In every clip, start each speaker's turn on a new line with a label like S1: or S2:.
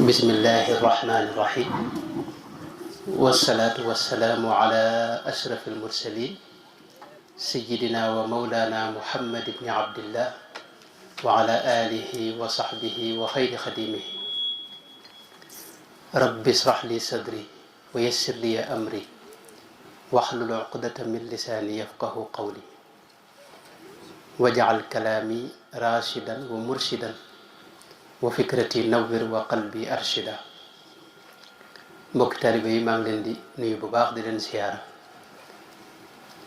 S1: bismillahi irrahmani irrahim wassalaatu wassalaamu ala ashraf almursalin sayidina wa maulana muhammad ibni abdillah wa ala alihi wa sahbihi wa xayri xadimihi rabbi israh li sadri wa yassir li amri wahlul uqdatan min lisaani yafqahu qawli waj'al kalaami rashidan wa murshidan wa fikrati nawwir wa qalbi arshida. Mbokki taalibe yi maa ngi leen di nuyu bu baax di leen siyaara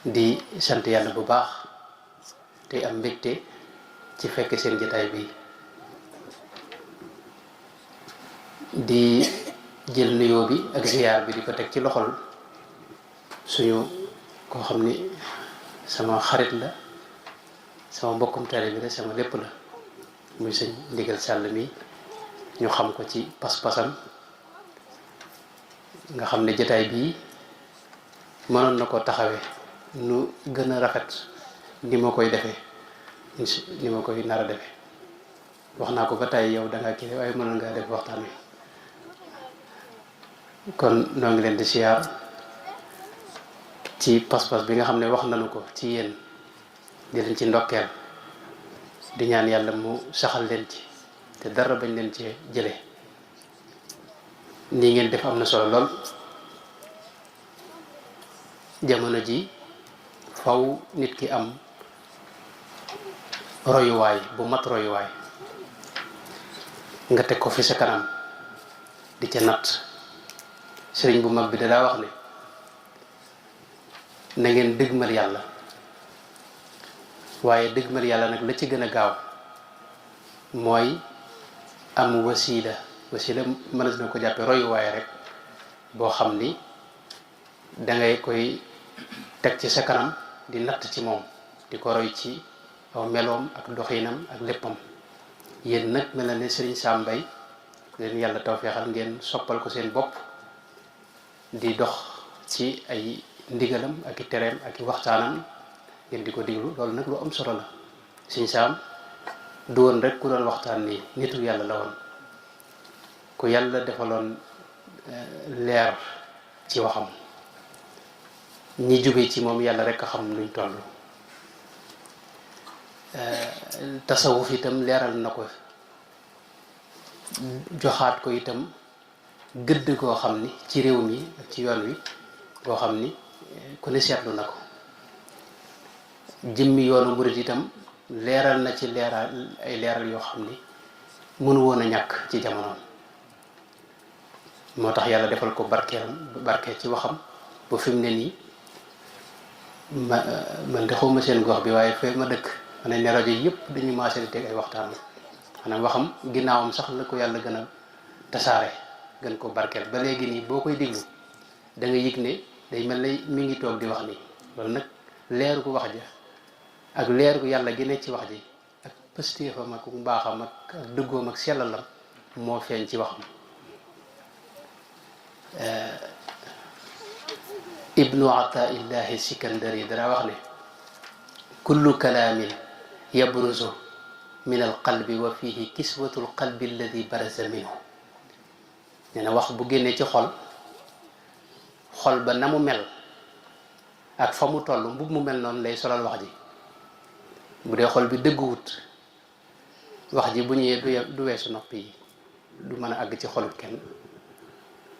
S1: di sant yàlla bu baax te am mbégte ci fekk seen jotaay bi di jël nuyoo bi ak ziyaar bi di ko teg ci loxol suñu koo xam ni sama xarit la, sama mbokkum taalibe la, sama lépp la, muy sëñ Ndigal Sall mi ñu xam ko ci pas-pasam nga xam ne jotaay bii mënoon na ko taxawee nu gën a rafet ni ma koy defee ni ma koy nar a defee. wax naa ko ba tey yow da ngaa kii waaye mënoon ngaa def waxtaan wi. kon noo ngi leen di siyaar ci pas-pas bi nga xam ne wax nañu ko ci yéen, di leen ci ndokkeel, di ñaan yàlla mu saxal leen ci te dara bañ leen ci jële. nii ngeen def am na solo lool. jamono ji faw nit ki am royuwaay bu mat royuwaay nga teg ko fi sa kanam di ca natt. sëriñ bu mag bi da daa wax ne na ngeen dëgmal yàlla, waaye dëgmal yàlla nag la ci gën a gaaw mooy am wasila mënees na ko jàppe royuwaay rek boo xam ni dangay koy teg ci sa kanam di natt ci moom, di ko roy ci aw meloom ak doxinam ak léppam. yéen nag mel na ne sëriñ Sam Mbaye leen yàlla tawfeexal ngeen soppal ko seen bopp di dox ci ay ndigalam ak i tereem ak i waxtaanam ngeen di ko diglu. loolu nag lu am solo la. sëriñ Sam du woon rek ku doon waxtaan nii, nitu yàlla la woon, ku yàlla defaloon leer ci waxam. ñi jóge ci moom yàlla rek a xam nuñ toll. tasawuf itam leeral na ko, joxaat ko itam gëdd koo xam ni ci réew mi ak ci yoon wi koo xam ni ku ne seetlu na ko. jëmmi yoonu murit itam leeral na ci ay leeral yoo xam ni mënu woon a ñàkk ci jamonoom. moo tax yàlla defal ko barke ci waxam ba fi mu ne nii man de xawma seen gox bi, waaye fee ma dëkk ma ne rajo yëpp dañu maase di teg ay waxtaan. maanaam waxam ginnaawam sax la ko yàlla gën a tasaare, gën ko barkeel ba léegi nii boo koy déglu da nga yëg ne day mel ne mi ngi toog di wax nii. loolu nag leeru ko wax ja ak leeru ko yàlla gi ne ci wax ji ak pëstéefam ak mbaaxam ak dëggoom ak sellalam moo feeñ ci waxam. ibnu ataillahi sikandari dara wax ne kullu kalaamin yabruzu min alqalbi wa fihi kiswatu alqalbi alladi baraza minhu. nee na wax bu génnee ci xol ba na mu mel ak fa mu toll mbub mu mel noonu lay solal wax ji. bu dee xol bi dëgguwut, wax ji bu ñëwee du weesu nopp yi, du mën a àgg ci xolub kenn.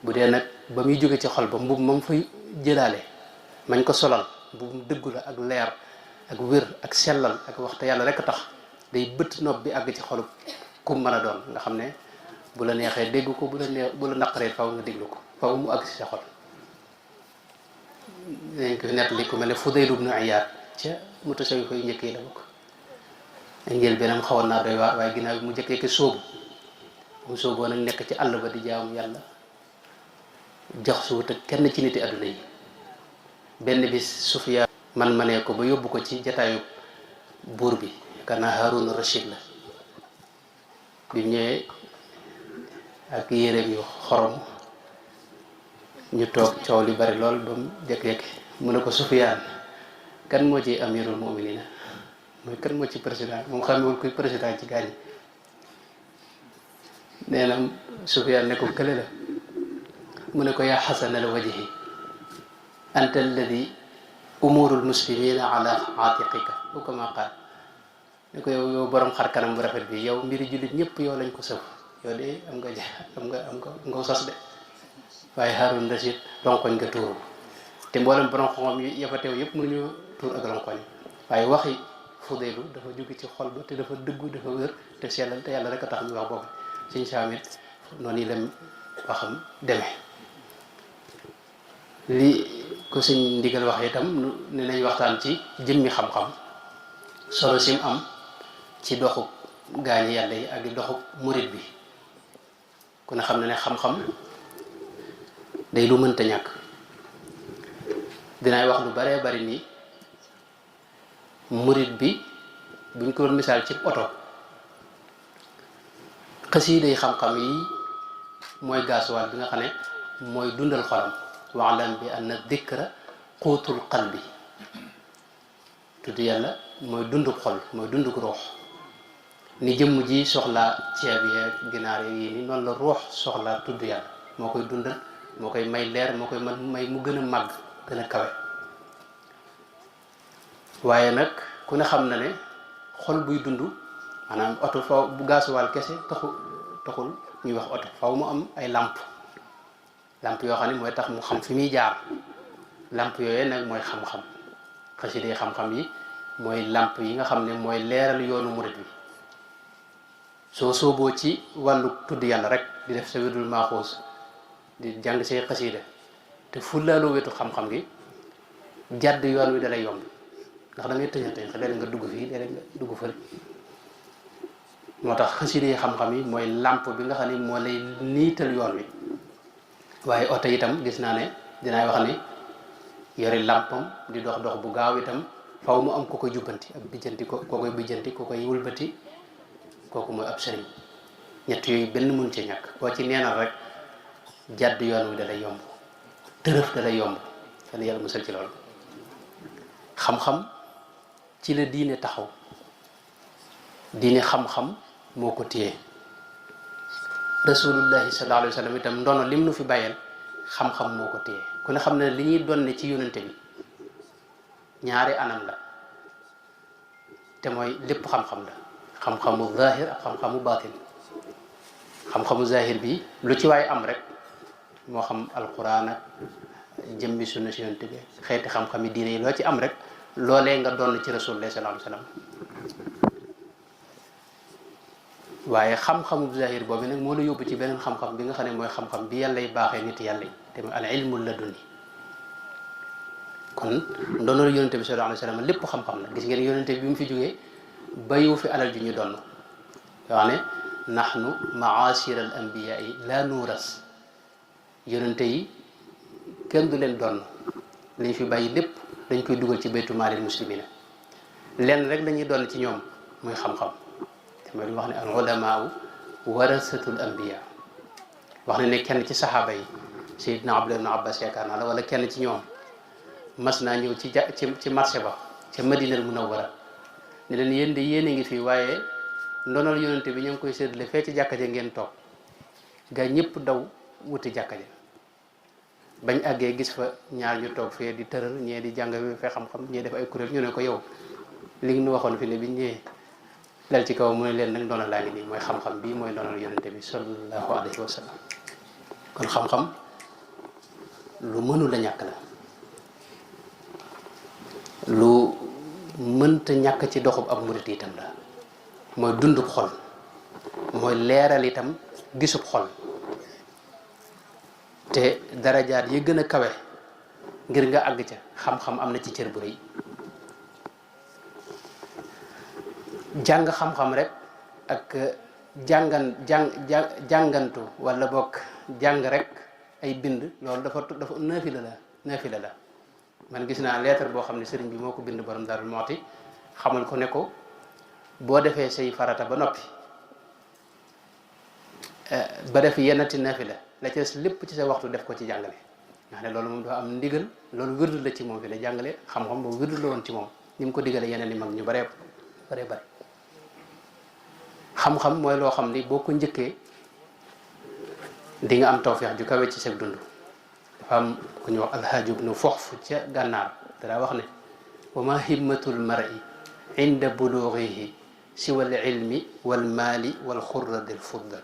S1: bu dee nag ba muy jóge ci xol ba mbub moom fay jëlaale mañ ko solal mbubum dëggu la ak leer ak wér ak sellal ak waxte yàlla rek tax, day bëtt nopp bi àgg ci xolub kum mën a doon. nga xam ne bu la neexee dégg ko, bu la naqaree faw nga déglu ko, faw mu àgg ci sa xol. dañ ko nett li ku mel ne Fudayl ibn Iyaad ca mutasawwifa yu njëkk yi la bokk. njël benam xawoon naa doy waar, waaye ginnaaw bi mu njëkkee ko sóobu mu sóoboo nag nekk ci àll ba di jaamu yàlla jox suwut ak kenn ci niti àdduna yi. benn bis Sufyaan man ne ko ba yóbbu ko ci jataayu buur bi, kana Haaruna Rashid la. bi ñëwee ak yéreem yu xorom ñu toog coow li bari lool ba mu jékki-jékki mu ne ko Sufyaan kan moo ci amirul mu'minina, mooy kan moo ci président. moom xamewul kuy président ci gaañ nee na Sufyaan ne ko kële la mu ne ko yaa xasana al wajhi anta alladi umurul muslimina ala aatiqika bu ko ma qaal ne ko yow borom xar kanam bu rafet bi yow mbiri jullit ñëpp yow lañ ko sëf yow de am nga sos de waaye Haarun Rasiid ronkoñ nga tuuru te mboolem borom xam-xam yi ya fa teew yëpp mënuñu tuur ak ronkoñ waaye waxi Fudaylu dafa jóge ci xol ba te dafa dëggu dafa wér te sellal te yàlla rek a tax ñu wax boobu Sëñ Saam it noonu yi lam waxam demee li ko sëñ ndigal wax itam ne nañ waxtaan ci jëmmi xam-xam solo sim am ci doxu gaañi yàlla yi ak doxu murit bi ku ne xam ne xam-xam day lu mënta ñàkk dinaay wax lu baree bari nii murit bi buñ ko doon misaal ci oto xasiida yi xam-xam yi mooy gaasuwaal bi nga xam ne mooy dundal xolam waalam bi anna dikra quutul qalbi tudd yàlla mooy dundub xol mooy dundug ruux ni jëmm ji soxlaa ceeb yeeg ginaar yi ni noonu la ruux soxlaa tudd yàlla moo koy dundal moo koy may leer moo koy may mu gën a màgg gën a kawe waaye nag ku ne xam na ne xol buy dund maanaam oto faw bu gaasuwaal kese taxul ñuy wax oto faw mu am ay làmp yoo xam ne mooy tax mu xam fi muy jaar làmp yooyu nag mooy xam-xam xasida xam-xam yi mooy làmp yi nga xam ne mooy leeral yoonu murit bi soo sooboo ci wàllu tudd yàlla rek di def sa wirdul maaxuus di jàng say xasida te fulaaloo wetu xam-xam gi jàdd yoon wi dalay yomb ndax da ngay tëña tëñ léeg nga dugg fii léeg nga dugg fële moo tax xasida yi xam-xam yi mooy làmp bi nga xam ne moo lay niital yoon wi waaye oto itam gis naa ne dinaay wax ni yore làmpam di dox bu gaaw itam faw mu am ku koy jubbanti ak bijjanti ko koy bijjanti ko koy wëlbati kooku mooy ab sëriñ ñett yooyu benn mun ci ñàkk boo ci neenal rek jàdd yoon wi dalay yomb tërëf dalay yomb fan yàlla musal ci loolu xam-xam ci la diine taxaw diine xam-xam moo ko téye rasulullahi sallallahu alayhi wa sallam itam ndono lim nu fi bàyyeel xam-xam moo ko téye ku ne xam ne li ñuy donne ci yónnante bi ñaari anam la te mooy lépp xam-xam la xam-xamu zahir ak xam-xamu baatin xam-xamu zahir bi lu ci waay am rek moo xam alquran ak jëmmi sunna si yónnante bi xeeti xam-xam yi diine yi loo ci am rek loolee nga doon ci rasulullahi sallallahu alayhi wa sallam waaye xam-xamu zahir boobu nag moo la yóbbu ci beneen xam-xam bi nga xam ne mooy xam-xam bi yàllay baaxee nit yàlla yi te mooy al ilmu laduni kon ndoonal yonente bi sallallahu alayhi wa sallam lépp xam-xam la gis ngeen yonente bi mu fi jógee bayu fi alal ju ñu donn yoo xam ne nahnu maashira al anbiya yi la nuuras yonente yi kenn du leen donn liñ fi bàyyi lépp dañ koy dugal ci baytu maalil muslimina lenn rek lañuy donn ci ñoom muy xam-xam mooy wax ne al ulamaau warasatul anbiya wax ne kenn ci saxaaba yi Seydina Abdullah ibn Abbas yaakaar naa la wala kenn ci ñoom mas naa ñëw ci marché ba ca Madinal Munawwara ne leen yéen de yéen a ngi fi waaye ndonal yonente bi ñu ngi koy séddale fee ci jàkka ja ngeen toog gaa ñëpp daw wuti jàkka ja bañ àggee gis fa ñaar ñu toog fee di tëral ñee di jàng bi fee xam-xam ñee def ay kuréel ñu ne ko yow li nga nu waxoon fi ne biñ ñëwee dal ci kaw mu ne leen nag ndono laa ngi nii mooy xam-xam bii mooy ndonal yonente bi sallallahu alayhi wa sallam kon xam-xam lu mënu la ñàkk la lu mënta ñàkk ci doxub ab murit itam la mooy dundub xol mooy leeral itam gisub xol te darajaat yi gën a kawe ngir nga àgg ca xam-xam am na ci cër bu rëy jàng xam-xam rek ak jàngantu wala bokk jàng rek ay bind loolu dafa naafila la man gis naa lettre boo xam ne sëriñ bi moo ko bind borom Daaru Muxti xamal ko ne ko boo defee say farata ba noppi ba def yennati naafila la ca lépp ci sa waxtu def ko ci jàngale ndax ne loolu moom dafa am ndigal loolu wirdu la ci moom fi la jàngale xam-xam boobu wirdu la woon ci moom ni mu ko digale yeneen i mag ñu bare xam-xam mooy loo xam ni boo ko njëkkee di nga am tawfeex ju kawe ci sa dund. dafa am ku ñu wax alhaaj ibnu foxfu ca gànnaar dara wax ne wa ma himmatul mar'i inda bulughihi siwa al ilmi wal maali wal xurrati al fuddal.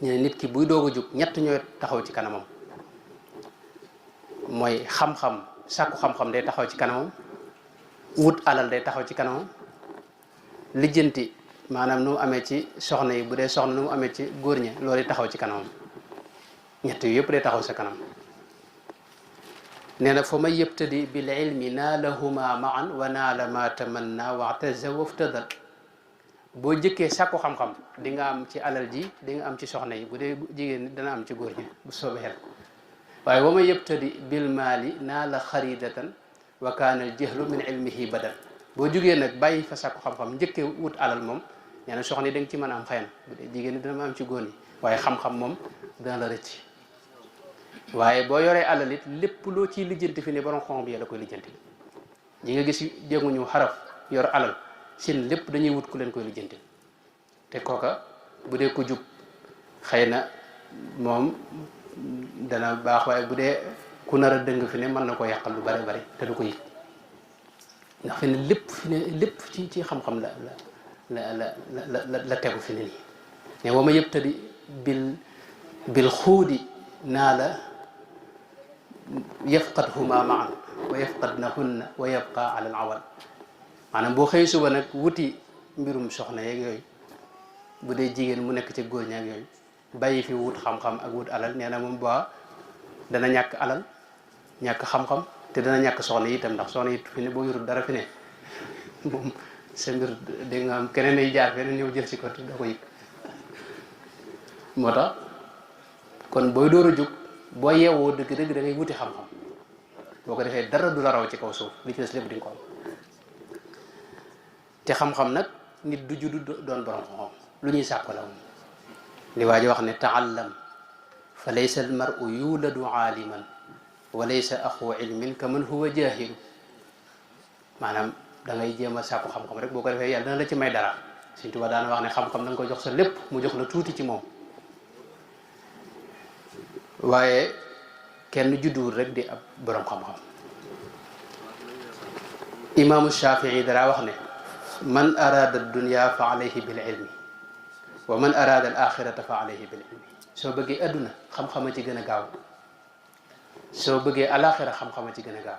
S1: ñu ne nit ki buy doog a jug ñett ñooy taxaw ci kanamam mooy xam-xam sàkku xam-xam day taxaw ci kanamam, wut alal day taxaw ci kanamam, lijjanti maanaam nu mu amee ci soxna yi bu dee soxna nu mu amee ci góor ña loolu taxaw ci kanamam. ñett yu yëpp day taxaw sa kanam. nee na fa man yabtadi bil ilmi naalahuma maan wa naala ma tamanna wa'taza waftadal. boo jëkkee sàkku xam-xam di nga am ci alal ji di nga am ci soxna yi bu dee jigéen nit dana am ci góor ñi bu soobee xel. waaye wa man yabtadi bil maali naala xaridatan wa kaana al jahlu min ilmihi badal. boo jugee nag bàyyi fa sàkku xam-xam njëkkee wut alal moom nee na soxna yi da nga ci mën a am xëy na bu dee jigéen nit dana am ci góor ñi waaye xam-xam moom dana la rëcc. waaye boo yoree alal it lépp loo ciy lijjanti fi ne borom xam bi yàlla koy lijjanti. ñi nga gis jénguñu xaraf yor alal seen lépp dañuy wut ku leen koy lijjanti te kooka bu dee ko jub xëy na moom dana baax, waaye bu dee ku nar a dëng fi ne mën na ko yàqal lu bare bare te du ko yëg. ndax fi ne lépp ci xam-xam la tegu fi ne nii ne wa ma yabtadi bil xuudi naa la yafqadhuma maan wa yafqadnahunna wa yabqa ala al awal. maanaam boo xëy suba nag wuti mbirum soxna yeeg yooyu bu dee jigéen mu nekk ci góor ñaak yooyu bàyyi fi wut xam-xam ak wut alal nee na moom ba dana ñàkk alal ñàkk xam-xam te dana ñàkk soxna yi itam. ndax soxna yi fi ne boo yorul dara fi ne moom sa mbir dégg nga am keneen ay jaar feneen ñëw jël si ko te da ko yëg. moo tax kon booy door a jóg boo yeewoo dëgg-dëgg da ngay wuti xam-xam boo ko defee dara du la raw ci kaw suuf li ci des lépp di nga ko am. te xam-xam nag nit du juddu doon borom xam-xam lu ñuy sàkk la moom. li waa ji wax ne taallam fa laysa al mar'u yuladu aaliman wa laysa axu ilmin ka man huwa jaahilu. maanaam da ngay jéem a sàkku xam-xam rek boo ko defee yàlla dana la ci may dara. Sëñ Tuubaa daana wax ne xam-xam da nga ko jox sa lépp mu jox la tuuti ci moom. waaye kenn judduwul rek di ab borom xam-xam. imaamu Shafii dara wax ne man araada dunya fa alayhi bil ilmi wa man araada al axirata fa alayhi bil ilmi. soo bëggee adduna xam-xama ci gën a gaaw, soo bëggee alaxira xam-xama ci gën a gaaw.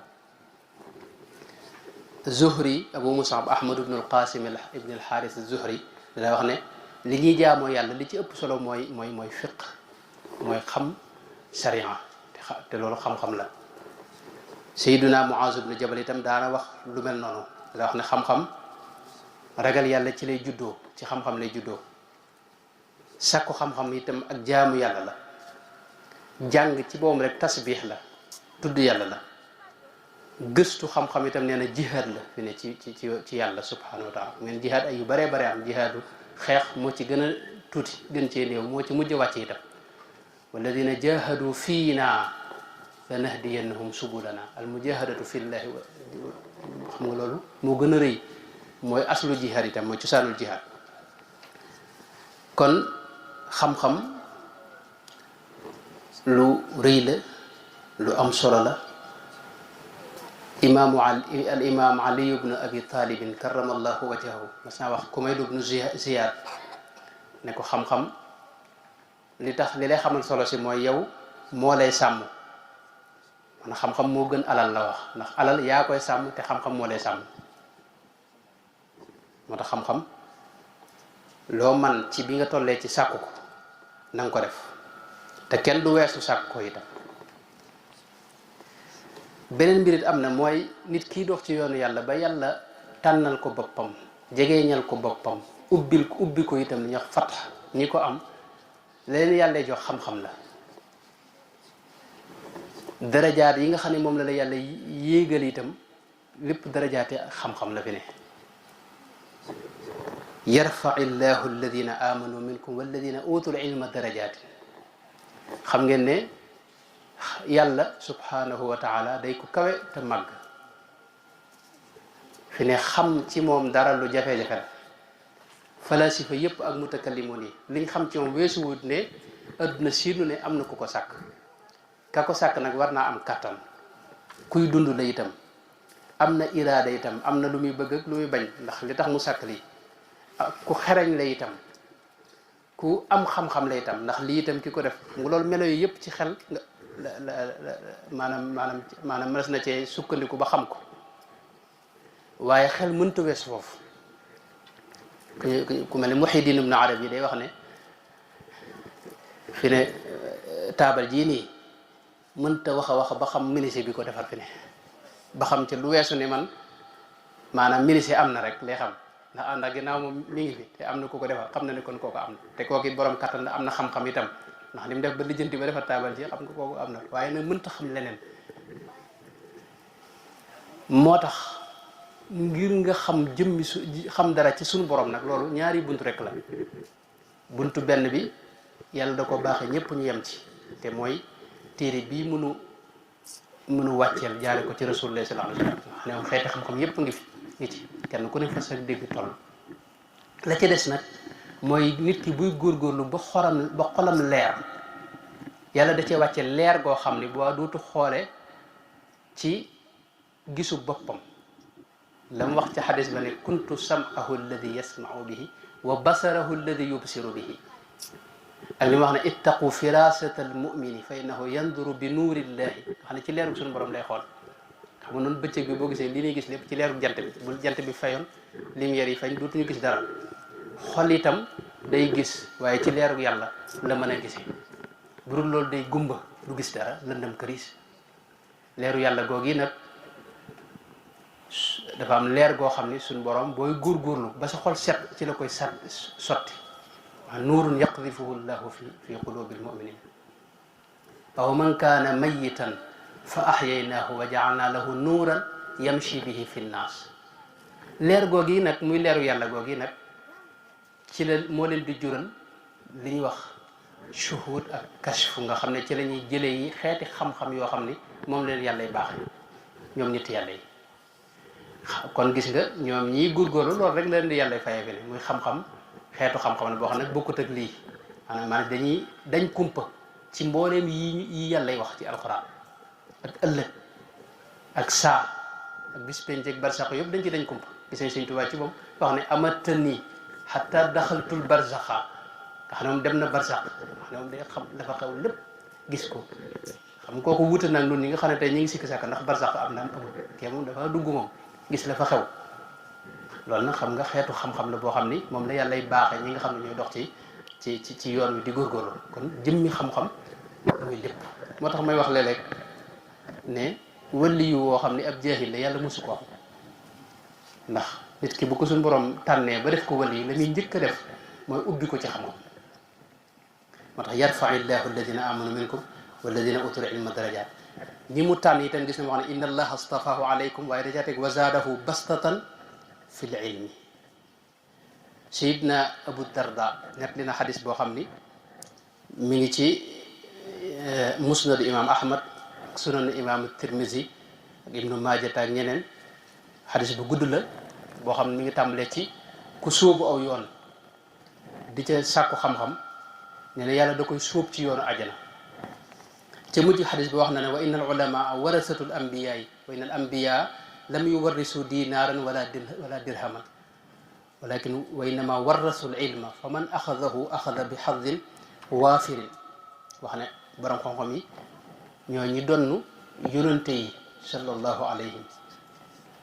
S1: Zuhri Abu Musab Ahmad ibn al Qasim ibn al Haris Zuhri dana wax ne li ñuy jaamoo yàlla li ci ëpp solo mooy fiq, mooy xam sharia te loolu xam-xam la. Sayyiduna Muaz ibn Jabal itam daana wax lu mel noonu. dana wax ne xam-xam ragal yàlla ci lay juddoo, ci xam-xam lay juddoo. sakku xam-xam itam ak jaamu yàlla la. jàng ci boom rek tasbix la, tudd yàlla la. gëstu xam-xam itam nee na jihaad la fi ne ci yàlla subhanahu wa taala. men jihaad ay yu baree bare am. jihaadu xeex moo ci gën a tuuti gën cee néew, moo ci mujj wàcc itam. walladina jahadu fiina lanahdiyannahum subulana. al mujahadatu fillahi xam nga loolu moo gën a rëy, mooy aslu jihaad itam mooy cosaanul jihaad. kon xam-xam lu rëy la, lu am solo la. al imam Ali ibn Abi Talibin karamallahu wajhahu mas naa wax Kumayl ibn Ziyad ne ko xam-xam li tax li lay xamal solo si mooy yow moo lay sàmm. man xam-xam moo gën alal la wax, ndax alal yaa koy sàmm te xam-xam moo lay sàmm. moo tax xam-xam loo man ci bi nga tollee ci sàkku ko na nga ko def te kenn du weesu sàkku ko itam. beneen mbirit am na mooy nit kii dox ci yoonu yàlla ba yàlla tànnal ko boppam, jegeeñal ko boppam, ubbi ko itam li ñuy wax fatax. ñi ko am leen yàlla jox xam-xam la. darajaat yi nga xam ne moom la yàlla yéegal itam lépp darajaate xam-xam la fi ne. yarfa illahu alladina amanu minkum walladina utul ilma darajaati. xam ngeen ne yàlla subhanahu wa taala day ko kawe te màgg. fi ne xam ci moom dara lu jafe-jafe la. falasifa yëpp ak mutakallimoon yi liñ xam ci moom weesuwut ne adduna siinu ne am na ku ko sàkk ka ko sàkk nag war naa am kàttan kuy dund la itam am na iraada itam am na lu muy bëgg ak lu muy bañ ndax li tax mu sàkk lii ku xereñ la itam ku am xam-xam la itam ndax lii itam ki ko def mu loolu melo yi yëpp ci xel nga maanaam mënees na cee sukkandiku ba xam ko waaye xel mënta wees foofu ku mel ne Muhyiddin Ibn Arabi day wax ne fi ne taabal jii nii mënta wax a wax ba xam ministre bi ko defar fi ne ba xam ci lu weesu ne man maanaam ministre am na rek lay xam ndax ginnaaw moom mi ngi fi te am na ku ko defar xam na ne kon kooku am na te kooku it borom kattan la am na xam-xam itam ndax li mu def ba lijjanti ba defar taabal ji xam nga kooku am na waaye nag mënta xam leneen moo tax ngir nga xam jëmmi xam dara ci suñu borom nag loolu ñaari buntu rek la buntu benn bi yàlla da ko baaxee ñëpp ñu yem ci te mooy téere bii mënu wàcceel jaare ko ci rasulullah sallallahu alayhi wasallam ne moom xeeti xam-xam yëpp ngi ci kenn ku ne fa sa dégg toll la ci des nag mooy nit ki buy góorgóorlu ba xolam leer yàlla da cee wàcce leer goo xam ne boo dootu xoole ci gisu boppam la mu wax ci xadis ba ne kuntu sam'ahu alladi yasma'u bihi wa basarahu alladi yubsiru bihi ak li mu wax ne ittaqu firasata almumini fa innahu yanduru bi nuurillahi xam ne ci leeru suñu borom lay xool xam nga noonu bëccëg bi boo gisee li ñuy gis lépp ci leeru jant bi bu jant bi fayoon lumière yi fañ dootuñu gis dara xol itam day gis waaye ci leeru yàlla la mën a gisee bu dul loolu day gumba du gis dara lëndëm këriis leeru yàlla googi nag dafa am leer goo xam ni suñu borom booy góorgóorlu ba sa xol set ci la koy sotti nuurun yaqdifuhu llahu fi qulubi almuminin aw man kaana mayitan fa ahyaynaahu wa jaalna lahu nuuran yamshi bihi fi nnaas leer googi nag muy leeru yàlla googi nag ci la moo leen di jural li ñuy wax shuhud ak kashfu nga xam ne ci la ñuy jëlee yi xeeti xam-xam yoo xam ni moom leen yàlla baaxe ñoom nit yàlla yi kon gis nga ñoom ñii góorgóorlu loolu rek la leen di yàlla fayee fi ne muy xam-xam xeetu xam-xam ne boo xam ne bokkut ak lii maanaam dañ kumpa ci mbooleem yi yàllay wax ci alxuraan ak ëllëg ak saa ak bis penc ak barsax yëpp dañ ci dañ kumpa gis nañ Sëñ Tuubaa ci moom wax ne amatani hatta daxaltul barsaxa nga xam ne moom dem na barsax wax ne moom day xam dafa xew lépp gis ko xam kooku wuute nag ñun ñi nga xam ne tey ñu ngi sikki sàkk ndax barsax am na am amul kii moom dafa dugg moom gis la fa xew loolu nag xam nga xeetu xam-xam la boo xam ni moom la yàllay baaxee ñi nga xam ne ñooy dox ci yoon wi di góorgóorlu kon jëmmi xam-xam muy lépp moo tax may wax léeg-léeg ne wëlli yu woo xam ne ab jeexil la yàlla mosu ko am ndax nit ki bu ko suñu borom tànnee ba def ko wëlli yi la muy njëkk a def mooy ubbi ko ci xam-xam moo tax yarfau llahu alladina amanu minkum walladina utul ilma darajat ñi mu tànn itam gis na wax ne inna allaha astafahu alaykum waaye dajaa teg wa zaadahu bastatan fi l ilmi sayidna abu darda net li na xadis boo xam ni mi ngi ci musnad imam ahmad ak sunan imam tirmisi ak ibnu majata ak ñeneen xadis bu gudd la boo xam ne mi ngi tàmbalee ci ku sóobu aw yoon di ca sàkku xam-xam ne ne yàlla da koy sóob ci yoonu ajana ca mujj xadis bi wax na ne wa inna al ulamaa warasatul ambiyaay wa inna al ambiya lam yuwarrisu dinaaran wala dirhaman walakin wa innama warrasu l ilma fa man axadahu axada bi xadin waafirin wax ne borom xam-xam yi ñoo ñi donn yonante yi sallallahu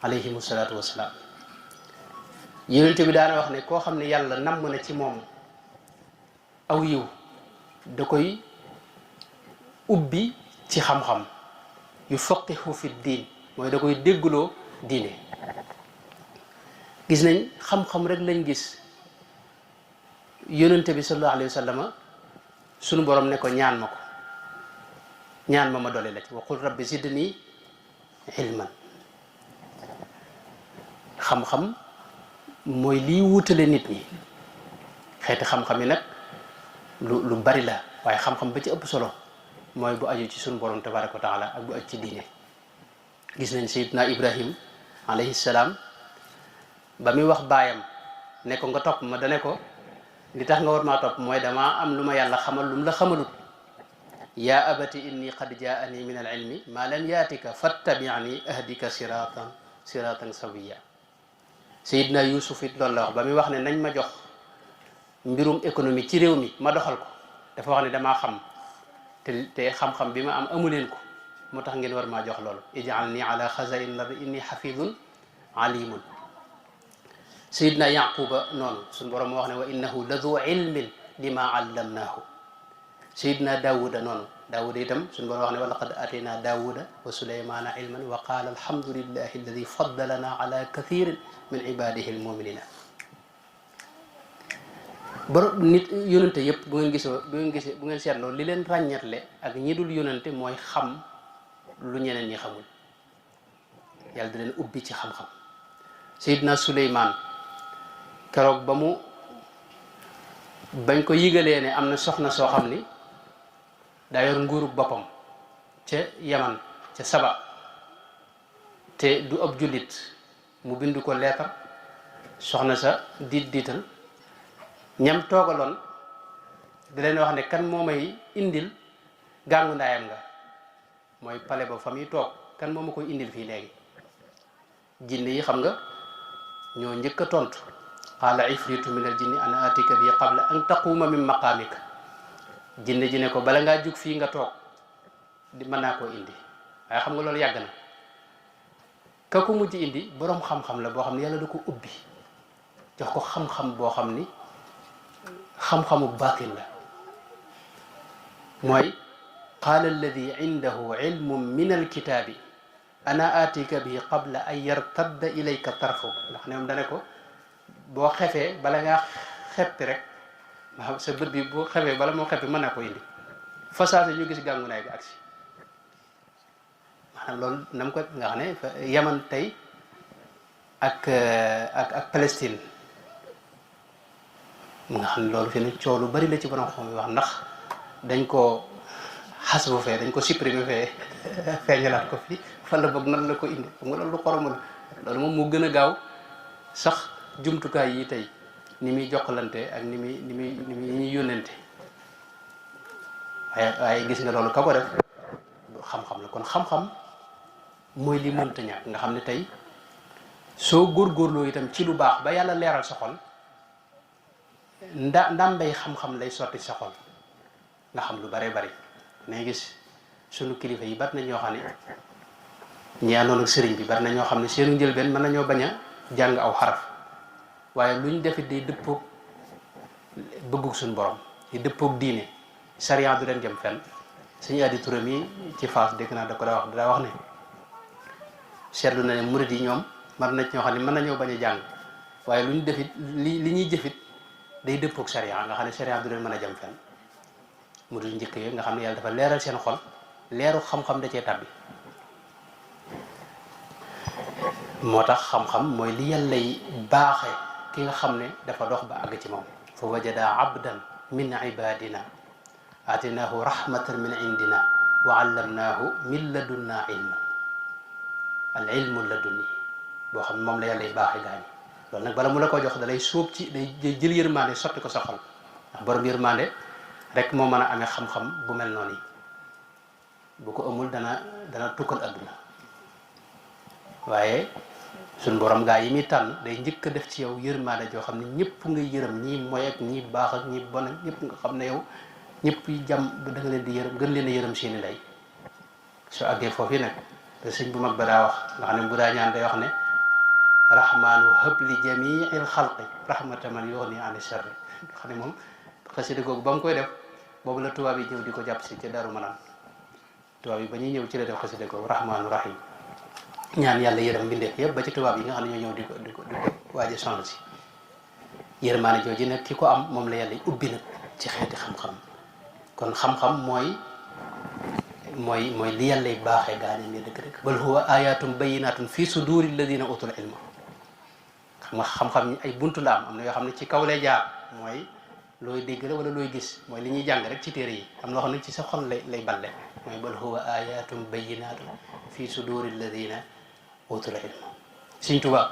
S1: alayhim salaatu wasalaam yonante bi daana wax ne koo xam ne yàlla namm na ci moom aw yiw da koy ubbi ci xam-xam yu faqihu fi diin mooy da koy déggloo diine gis nañ xam-xam rek lañ gis yonente bi sallallahu alayhi wa sallam sunu borom ne ko ñaan ma dolli la ci wa qul rabbi zidni ilman xam-xam mooy liy wutale nit ñi xeeti xam-xam yi nag lu bari la waaye xam-xam ba ci ëpp solo mooy bu aju ci sunu borom tabaraka wa taala ak bu aju ci diine gis nañ sayidna ibrahim alayhi salaam ba muy wax baayam ne ko nga topp ma dane ko li tax nga war maa topp mooy damaa am lu ma yàlla xamal lu mu la xamalut yaa abati inni qad jaani min al ilmi ma lam yaatika fattabiani ahdika siratan sawiya Seydina Yuusuf it loolu la wax ba muy wax ne nañ ma jox mbirum économie ci réew mi ma doxal ko dafa wax ne damaa xam te xam-xam bi ma am amuleen ko moo tax ngeen war maa jox loolu ij'alni ala xazain lardi inni xafidun alimun Seydina Yaquba noonu suñu borom moo wax ne wa innahu la du ilmin lima allamnaahu Seydina Daawuda noonu Daawuda itam suñu borom wax ne wa laqad atayna Daawuda wa Sulaymana ilman wa qaala alhamdulillahi alladi faddalana ala kathirin min ibadihi almuminina borom nit yónante yëpp bu ngeen seetloo li leen ràññatle ak ñi dul yónante mooy xam lu ñeneen ñi xamul yàlla da leen ubbi ci xam-xam Seydina Suleymaan keroog bañ ko yigalee ne am na soxna soo xam ni daa yor nguurug boppam ca Yaman ca Saba te du ab jullit mu bind ko leetar soxna sa diital ñam toogaloon di leen wax ne kan moo may indil gàngu ndaayam nga mooy pale ba fa muy toog kan moo ma koy indil fii léegi jinne yi xam nga ñoo njëkk a tontu qaala ifritu min al jinni ana atika bi qabla an taquuma min maqaamika jinne ji ne ko bala ngaa jug fii nga toog di mën naa koo indi waaye xam nga loolu yàgg na ka ko mujj indi boroom xam-xam la boo xam ne yàlla da ko ubbi jox ko xam-xam boo xam ni xam-xamu baatin la mooy qaala alladi indahu ilmun min alkitaabi ana atika bi qabla an yartadda ilayka tarfu ndax ne moom dane ko boo xefee bala ngaa xeppi rek ma sa bët bi boo xefee bala moo xeppi mën naa ko indi fasaase ñu gis gàngu naay bi agsi maanaam loolu nam ko nga xam ne Yaman tey ak Palestine nga xam ne loolu fi ne coow lu bari la ci borom xam yi wax ndax dañ ko xas bu fee dañ ko supprimer fee feeñalaat ko fi fan la boog nan la ko indi xam nga loolu lu xoromu la loolu moom moo gën a gaaw sax jumtukaay yi tey ni muy jokkalante ak ni muy yónnante waaye gis nga loolu ka ko def xam-xam la kon xam-xam mooy li mënta ñàkk nga xam ne tey soo góorgóorloo itam ci lu baax ba yàlla leeral sa xol ndàmbay xam-xam lay sotti sa xol nga xam lu bare bari nay gis sunu kilifa yi bari na ñoo xam ne ñi àndoon ak sëriñ bi bari na ñoo xam ne seenu njëlbeen mën nañoo bañ a jàng aw xaraf waaye lu ñu defit day dëppoog bëggug suñu borom di dëppoog diine sariya du leen jëm fenn suñu addi turam yi ci Fass dégg naa da ko daa wax ne seetlu na ne murid yi ñoom mën na ñoo xam ne mën nañoo bañ a jàng waaye lu ñu defit li ñuy jëfit day dëppoog sariya nga xam ne sariya du leen mën a jëm fenn murid njëkk yooyu nga xam ne yàlla dafa leeral seen xol leeru xam-xam da cee tàbbi moo tax xam-xam mooy li yàlla yi baaxe ki nga xam ne dafa dox ba àgg ci moom fa wajada abdan min ibadina atinaahu rahmatan min indina wa allamnaahu min ladunna ilman al ilmu ladunni boo xam ne moom la yàlla yi baaxe gaañi loolu nag bala mu la ko jox da lay sóob ci day jël yërmande sotti ko sa xol ndax borom yërmande rek moo mën a amee xam-xam bu mel noonu yi bu ko amul dana tukkal adduna waaye suñ borom gaa yi muy tànn day njëkk a def ci yow yërmaande joo xam ne ñëpp ngay yërëm ñii moy ak ñii baax ak ñii bon ak ñëpp nga xam ne yow ñëpp jàmm da nga leen di yërëm gën leen a yërëm seeni ndey soo àggee foofu nag te sëñ bu mag ba daa wax nga xam ne bu daa ñaan day wax ne rahmaanu habli jamiil xalqi rahmata man yughni ani sharri nga xam ne moom xasida googu ba mu koy def boobu la tubaab yi ñëw di ko jàpp si ca Daaru Manaan tubaab yi ba ñuy ñëw ci la def xasida googu rahmaanu rahim ñaan yàlla yërëm mbindeef yëpp ba ci tubaab yi nga xam ne ñoo ñëw di ko waaje sonn si yërmaane jooju nag ki ko am moom la yàlla ubbi nag ci xeeti xam-xam kon xam-xam mooy li yàlla baaxee gaañe ne dëgg-dëgg bal huwa ayatun bayinatun fi suduri alladina utul ilma xam nga xam-xam ay buntu la am na yoo xam ne ci kaw lay jaar mooy looy dégg la wala looy gis mooy li ñuy jàng rek ci téere yi am loo xam ne ci sa xol lay balle mooy bal huwa ayatun bayinatun fi suduri alladina utul ilma Sëñ Tuubaa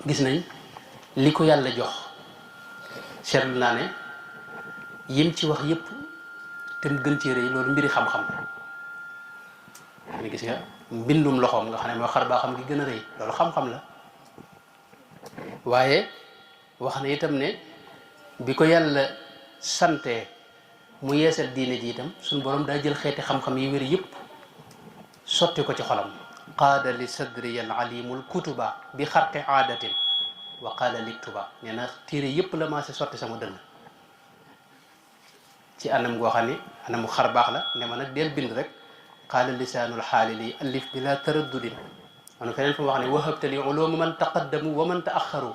S1: gis nañ li ko yàlla jox seetlu naa ne yim ci wax yépp te mu gën ci rëy loolu mbiri xam-xam ni gis nga mbindum loxoom nga xam ne moo xar baa xam gi gën a rëy loolu xam-xam la waaye wax na itam ne bi ko yàlla sante mu yeesal diine ji itam suñu borom daa jël xeeti xam-xam yi wér yépp sotti ko ci xolam qaada li sadri al alimul kutuba bi xarqi aadatin wa qaala liktuba nee na téere yépp la maase sotti sama dënn ci anam goo xam ne anamu xar baax la ne ma nag del bind rek qaala lisaanul xaali li alif bi la taraddudin man feneen fu mu wax ne wahabtali uluma man taqaddamu wa man taaxaru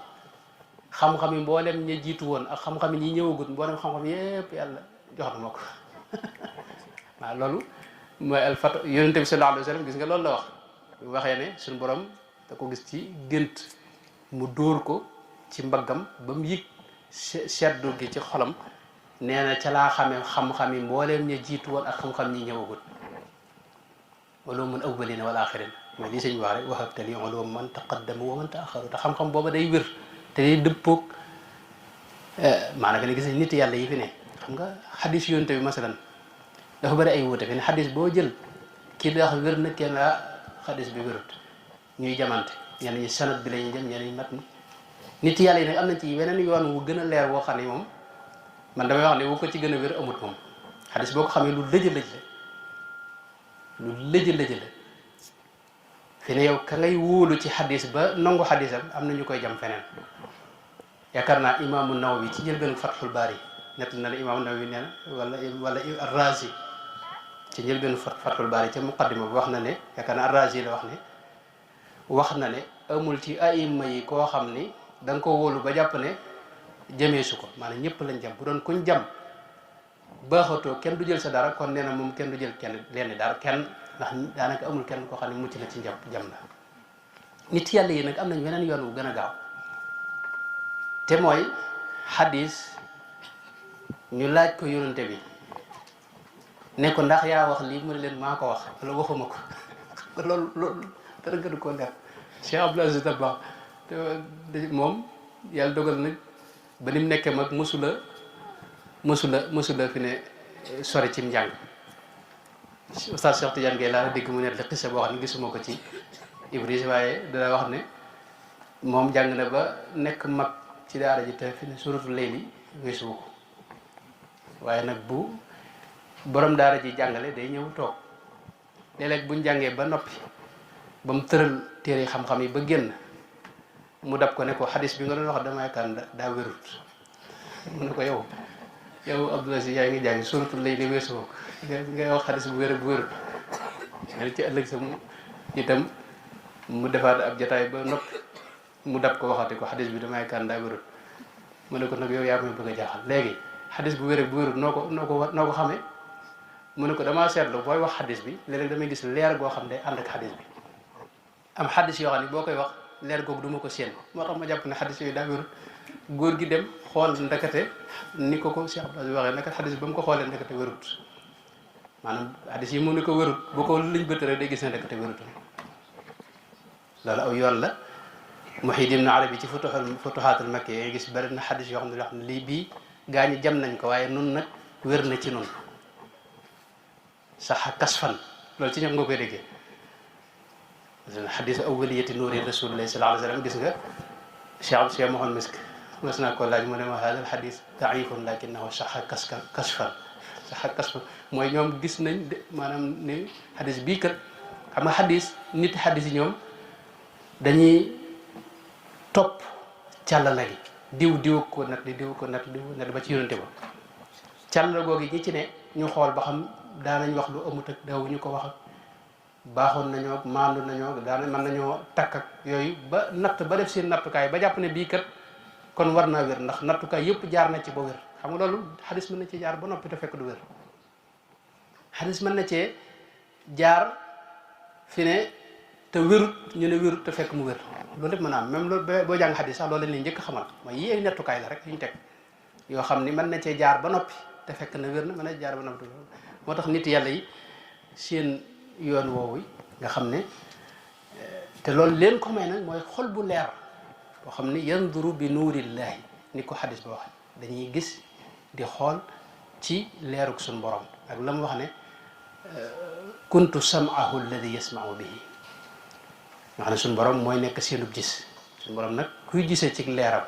S1: xam-xam yi mboolem ña jiitu woon ak xam-xam yi ñi ñëwagut mboolem xam-xam yépp yàlla jox na ma ko waaw loolu mooy alfat yonente bi sallallahu alayhi wa sallam gis nga loolu la wax bu waxee ne suñu borom da ko gis ci gént mu dóor ko ci mbaggam ba mu yëg seddu gi ci xolam nee na ca laa xamee xam-xam yi mbooleem ña jiitu woon ak xam-xam ñi ñëwagut ulumul awwalina wal axirin mais lii sëñ bi wax rek wahabtali ulum man taqaddamu wa man taaxaru te xam-xam booba day wér te day dëppoog maanaam ne gis nañ nit yàlla yi fi ne xam nga xadis yonte bi masalan dafa bëri ay wuute fi ne xadis boo jël kii di wax wér na kenn xadis bi wérut ñuy jamante ñenn ñi sanad bi lañuy jëm ñenn ñi mat ni nit yàlla yi nag am na ci weneen yoon wu gën a leer woo xam ne moom man damay wax ne wu ko ci gën a wér amut moom xadis boo ko xamee lu lëj la lu lëj la fi ne yow ka ngay wóolu ci xadis ba nangu xadisam am na ñu koy jam feneen yaakaar naa imaamu Nawawi ci njëlbeenu Fathul Baari nett na la imaamu Nawawi nee na wala Ar-Razi ci njëlbeenu Fathul Baari ca muqaddima bi wax na ne yaakaar naa Ar-Razi la wax na ne amul ci aïma yi koo xam ni da nga ko wóolu ba jàpp ne jëmee su ko maanaam ñëpp lañ jam bu doon kuñ jam baaxatoo kenn du jël sa dara kon nee na moom kenn du jël kenn lenn dara kenn ndax daanaka amul kenn koo xam ne mucc na ci jam la nit yàlla yi nag am nañ weneen yoon wu gën a gaaw te mooy xadis ñu laaj ko yonente bi ne ko ndax yaa wax lii mu ne leen maa ko wax wala waxuma ko loolu dara gënu koo leer Cheikh Abdoul Aziz Dabakh moom yàlla dogal nag ba ni mu nekkee mag mësula fi ne sori ci njàng Oustaz Cheikh Tidiane Gueye laa la dégg mu ne la xisa boo xam ne gisuma ko ci Ibris waaye dana wax ne moom jàng na ba nekk mag ci daara ji te fi ne suratul layli weesuwu ko waaye nag bu borom daara ji jàngale day ñëw toog léeg-léeg buñ jàngee ba noppi ba mu tëral téere xam-xam yi ba génn mu dab ko ne ko xadis bi nga doon wax dama yaakaar daa wérut mu ne ko yow Abdoul Aziz yaa ngi jàng suratul layli weesuwu ko ngay wax xadis bu wér bu wérut mais ci ëllëg sa mu itam mu defaat ab jataay ba noppi mu dab ko waxati ko xadis bi damay kan daa wérut mu ne ko nag yow yaa may bëgg a jaaxal léegi xadis bu wér bu wérut noo ko xamee mu ne ko damaa seetlu booy wax xadis bi léeg-léeg damay gis leer goo xam ne ànd ak xadis bi am xadis yoo xam ne boo koy wax leer googu du ma ko séen moo tax ma jàpp ne xadis yooyu daa wérut góor gi dem xool ndakate ni ko Cheikh Abdoul Aziz waxee naka xadis ba mu ko xoolee ndakate wérut maanaam xadis yi mu ne ko wérut boo ko liñ bëtt rek day gis ne ndakate wérut loolu aw yoon la Muhyiddin Ibn Arabi ci futuhaatul makki yi gis bari na xadis yoo xam ne lii bii gaa ñi jam nañ ko waaye nun nag wér na ci nun sax kasfan loolu ci ñoom nga koy déggee xadisu awwaliyati nuuri rasulillahi sallallahu alayhi wa sallam gis nga Cheikh Mouhamed Misk mas naa ko laaj mu ne ma hada al xadis daifun lakinnahu saxa kasfan saxa kasfan mooy ñoom gis nañ maanaam ni xadis bii kat xam nga nit xadis yi ñoom dañuy topp càllala gi diw ko nat li ba ci yonente ba càllala googi ñi ci ne ñu xool ba xam daanañ wax lu amut ak daawuñu ko wax ak baaxoon nañoo maandu nañoo mën nañoo takk ak yooyu ba natt ba def seen nattukaay ba jàpp ne bii kat kon war naa wér ndax nattukaay yëpp jaar na ci ba wér xam nga loolu xadis mën na ci jaar ba noppi te fekk du wér xadis mën na cee jaar fi ne te wérut ñu ne wérut te fekk mu wér loolu lépp mën a am même loolu boo jàng xadis sax loolu lañ njëkk xamal mooy yi ay nattukaay la rek yu ñu teg yoo xam ni mën na cee jaar ba noppi te fekk na wér na mën na jaar ba noppi moo tax nit yàlla yi seen yoon woowu nga xam ne te loolu leen ko may nag mooy xol bu leer boo xam ne yanduru bi nuurillahi ni ko xadis ba wax dañuy gis di xool ci leeruk suñ borom ak la mu wax ne kuntu sam'ahu alladi yasma'u bihi nga xam ne suñ borom mooy nekk seenub gis suñ borom nag kuy gisee ci leeram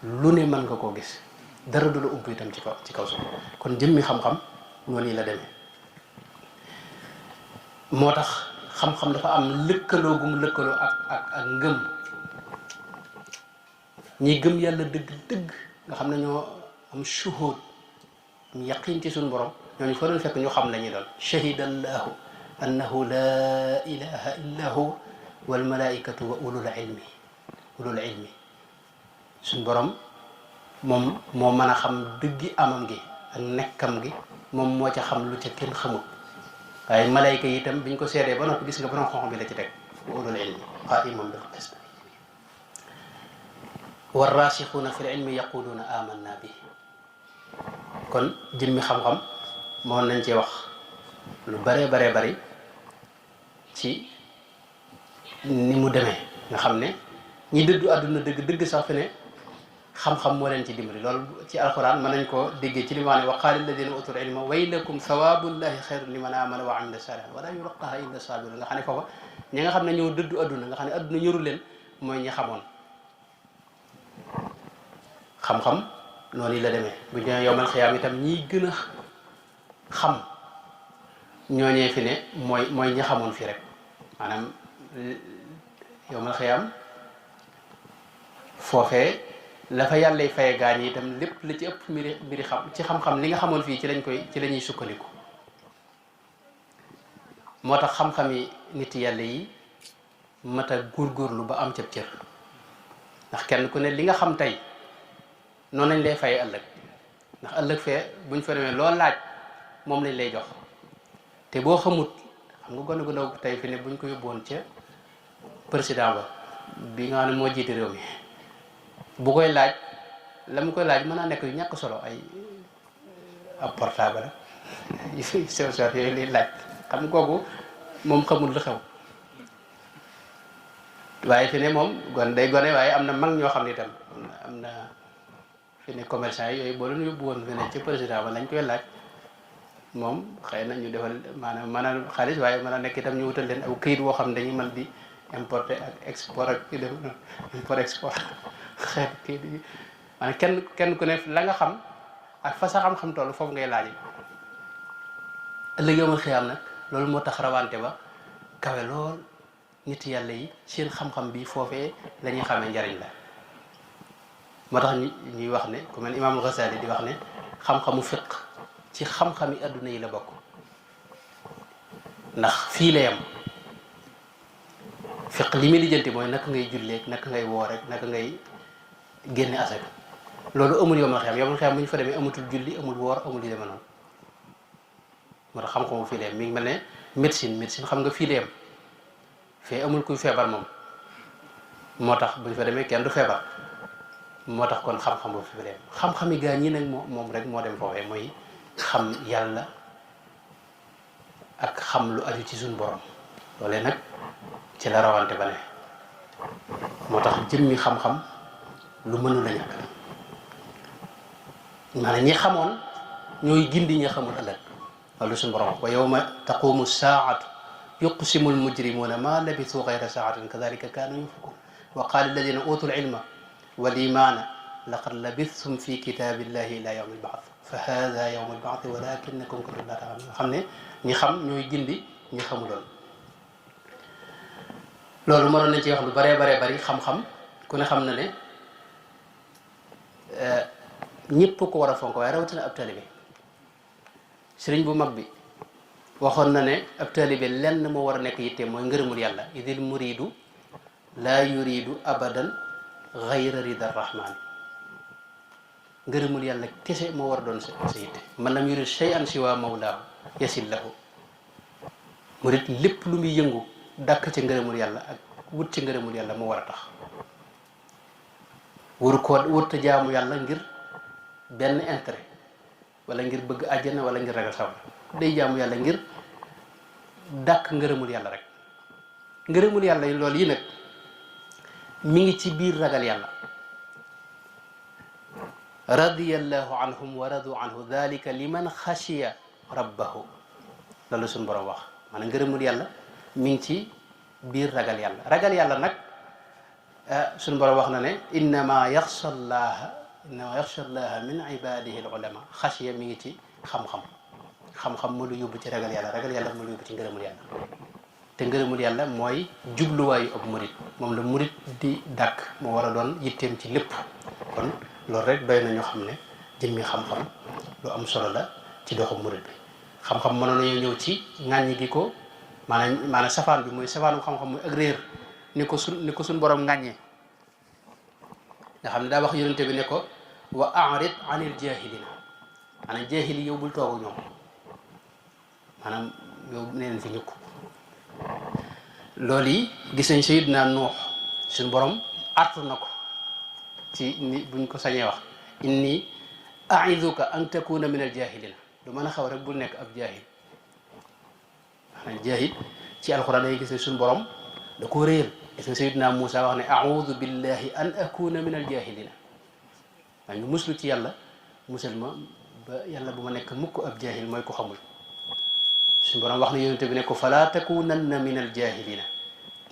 S1: lu ne mën nga koo gis dara du la ump itam ci kaw suuf kon jëmmi xam-xam noonu la demee moo tax xam-xam dafa am lëkkaloo gu mu lëkkaloo ak ngëm ñi gëm yàlla dëgg-dëgg nga xam ne ñoo am shuhud am yaqin ci suñu borom ñooñu fa doon fekk ñu xam la ñuy doon shahida allahu annahu la ilaha illa hu wal malaikatu wa ulul ilmi suñu borom moom moo mën a xam dëggi amam gi ak nekkam gi moom moo ca xam lu ca kenn xamul waaye malayka yi itam biñ ko seedee ba noppi gis nga borom xam-xam bi la ci teg wa ulul ilmi qa'iman bil qist war rasixuuna fi l ilmi yaquluuna amanna bi kon jëmmi xam-xam moo nañ ci wax lu baree bari ci ni mu demee nga xam ne ñi dëddu àdduna dëgg sax fi ne xam-xam moo leen ci dimbali loolu ci alquran mën nañ koo déggee ci li ma ne wa qaala alladina utul ilma waylakum thawabullahi xayrun liman amana wa amila salihan wala yulaqaha illa sabirun nga xam ne foofa ñi nga xam ne ñoo dëddu àdduna nga xam ne àdduna ñëru leen mooy ñi xamoon xam-xam noonu la demee bu ñu yowmal xiyaam itam ñiy gën a xam ñooñee fi ne mooy ñi xamoon fii rek maanaam yowmal xiyaam foofee la fa yàlla faye gaañ yi itam lépp la ci ëpp mbiri xam ci xam-xam li nga xamoon fii ci la ñuy sukkandiku moo tax xam-xami nit yàlla yi mat a góorgóorlu ba am cëb cër ndax kenn ku ne li nga xam tey noonu lañ lay fay ëllëg ndax ëllëg fee buñ fa demee loo laaj moom lañ lay jox te boo xamut xam nga gone gu ndaw tey fi ne buñ ko yóbboon ca président ba bi nga xam ne moo jiite réew mi bu koy laaj la mu koy laaj mën naa nekk yu ñàkk solo ay ab portable yu sew sew yooyu lay laaj xam nga kooku moom xamul lu xew waaye fi ne moom day gone waaye am na mag ñoo xam ne itam am na fi ne commerçant yi yooyu boo leen yóbbu woon fi ne ci président ba lañ koy laaj moom xëy na ñu defal maanaam mën a xaalis waaye mën a nekk itam ñu wutal leen aw këyit woo xam ne dañuy mën di importer ak export ak def import export xeet këyit yi maanaam kenn ku ne la nga xam ak fa sa xam-xam toll foofu ngay laaj ëllëg yow ma xiyaam nag loolu moo tax rawante ba kawe lool nit yàlla yi seen xam-xam bi foofee la ñuy xamee njariñ la moo tax ñuy wax ne ku mel imaamul Ghazali di wax ne xam-xamu fiq ci xam-xami adduna yi la bokk ndax fii la yam fiq li muy lijjanti mooy naka ngay julleeg naka ngay woor rek naka ngay génne asaka loolu amul yomal xiyam bu ñu fa demee amatul julli amul woor amul yu demee noonu moo tax xam-xamu fii la yam mi ngi mel ne médecine xam nga fii la yam fee amul kuy feebar moom moo tax bu ñu fa demee kenn du feebar moo tax kon xam-xam boobu fi dem xam-xami gaa ñi nag moom rek moo dem foofee mooy xam yàlla ak xam lu aju ci suñu borom loolee nag ci la rawante ba ne moo tax jëmmi xam-xam lu mënu la ñàkk maanaam ñi xamoon ñooy gindi ñi xamul ëllëg loolu suñu borom wa yawma taqumu saatu yuqsimu almujrimuna ma labithu gayra saatin kadalika kaanu yufakun wa qaala alladina utul ilma wal imaana laqad labithtum fi kitaabillahi ila yawmi albath fa hada yawmu albath walakinakum kuntum la ta'lamun nga xam ne ñi xam ñooy gindi ñi xamuloon loolu mënoon nañ ci wax lu baree bari xam-xam ku ne xam na ne ñëpp ko war a fonk waaye rawatina ab taalibe sëriñ bu mag bi waxoon na ne ab taalibe lenn moo war a nekk yitte mooy ngërëmul yàlla idil muridu laa yuridu abadan gayra rida rahmani ngërëmul yàlla kese moo war a doon sa yitte man lam yurid shay'an siwa mawlaahu yasil lahu murid lépp lu muy yëngu dàkk ci ngërëmul yàlla ak wut ci ngërëmul yàlla moo war a tax wut jaamu yàlla ngir benn intérêt wala ngir bëgg àjjana wala ngir ragal sawar day jaamu yàlla ngir dàkk ngërëmul yàlla rek ngërëmul yàlla loolu yi nag mi ngi ci biir ragal yàlla radiyallahu anhum wa radu anhu dalika liman xashiya rabbahu loolu suñu borom wax maanaam ngërëmul yàlla mi ngi ci biir ragal yàlla nag suñu borom wax na ne innama yaxsha llaha min ibadihi al ulama xashiya mi ngi ci xam-xam moo lu yóbbu ci ragal yàlla moo lu yóbbu ci ngërëmul yàlla te ngërëmul yàlla mooy jubluwaayu ab murit moom la murit di dàkk moo war a doon yitteem ci lépp kon loolu rek doy na ñoo xam ne jëmmi xam-xam lu am solo la ci doxu murit bi xam-xam mënoon nañoo ñëw ci ŋàññi gi ko maanaam safaan bi mooy safaanu xam-xam muy ak réer ni ko suñ borom ŋàññee nga xam ne daa wax yonente bi ne ko wa a'rid anil jahilina maanaam jahili yow bul toogu ñoom maanaam yow neen fi ñukk loolu yi gis nañ Sayyidina Nuux suñ borom artu na ko ci ni buñ ko sañee wax inni a'iduka an takuna min al jahilina lu mën a xaw rek bul nekk ab jaahil maanaam jaahil ci alxuraan day gis ne suñ borom da ko réer gis nga Sayyidina Muusa wax ne a'udu billahi an akuna min al jahilina maa ngi muslu ci yàlla musal ma ba yàlla bu ma nekk mukk ab jaahil mooy ko xamul suñ borom wax na yonente bi ne ko fala takunanna min al jahilina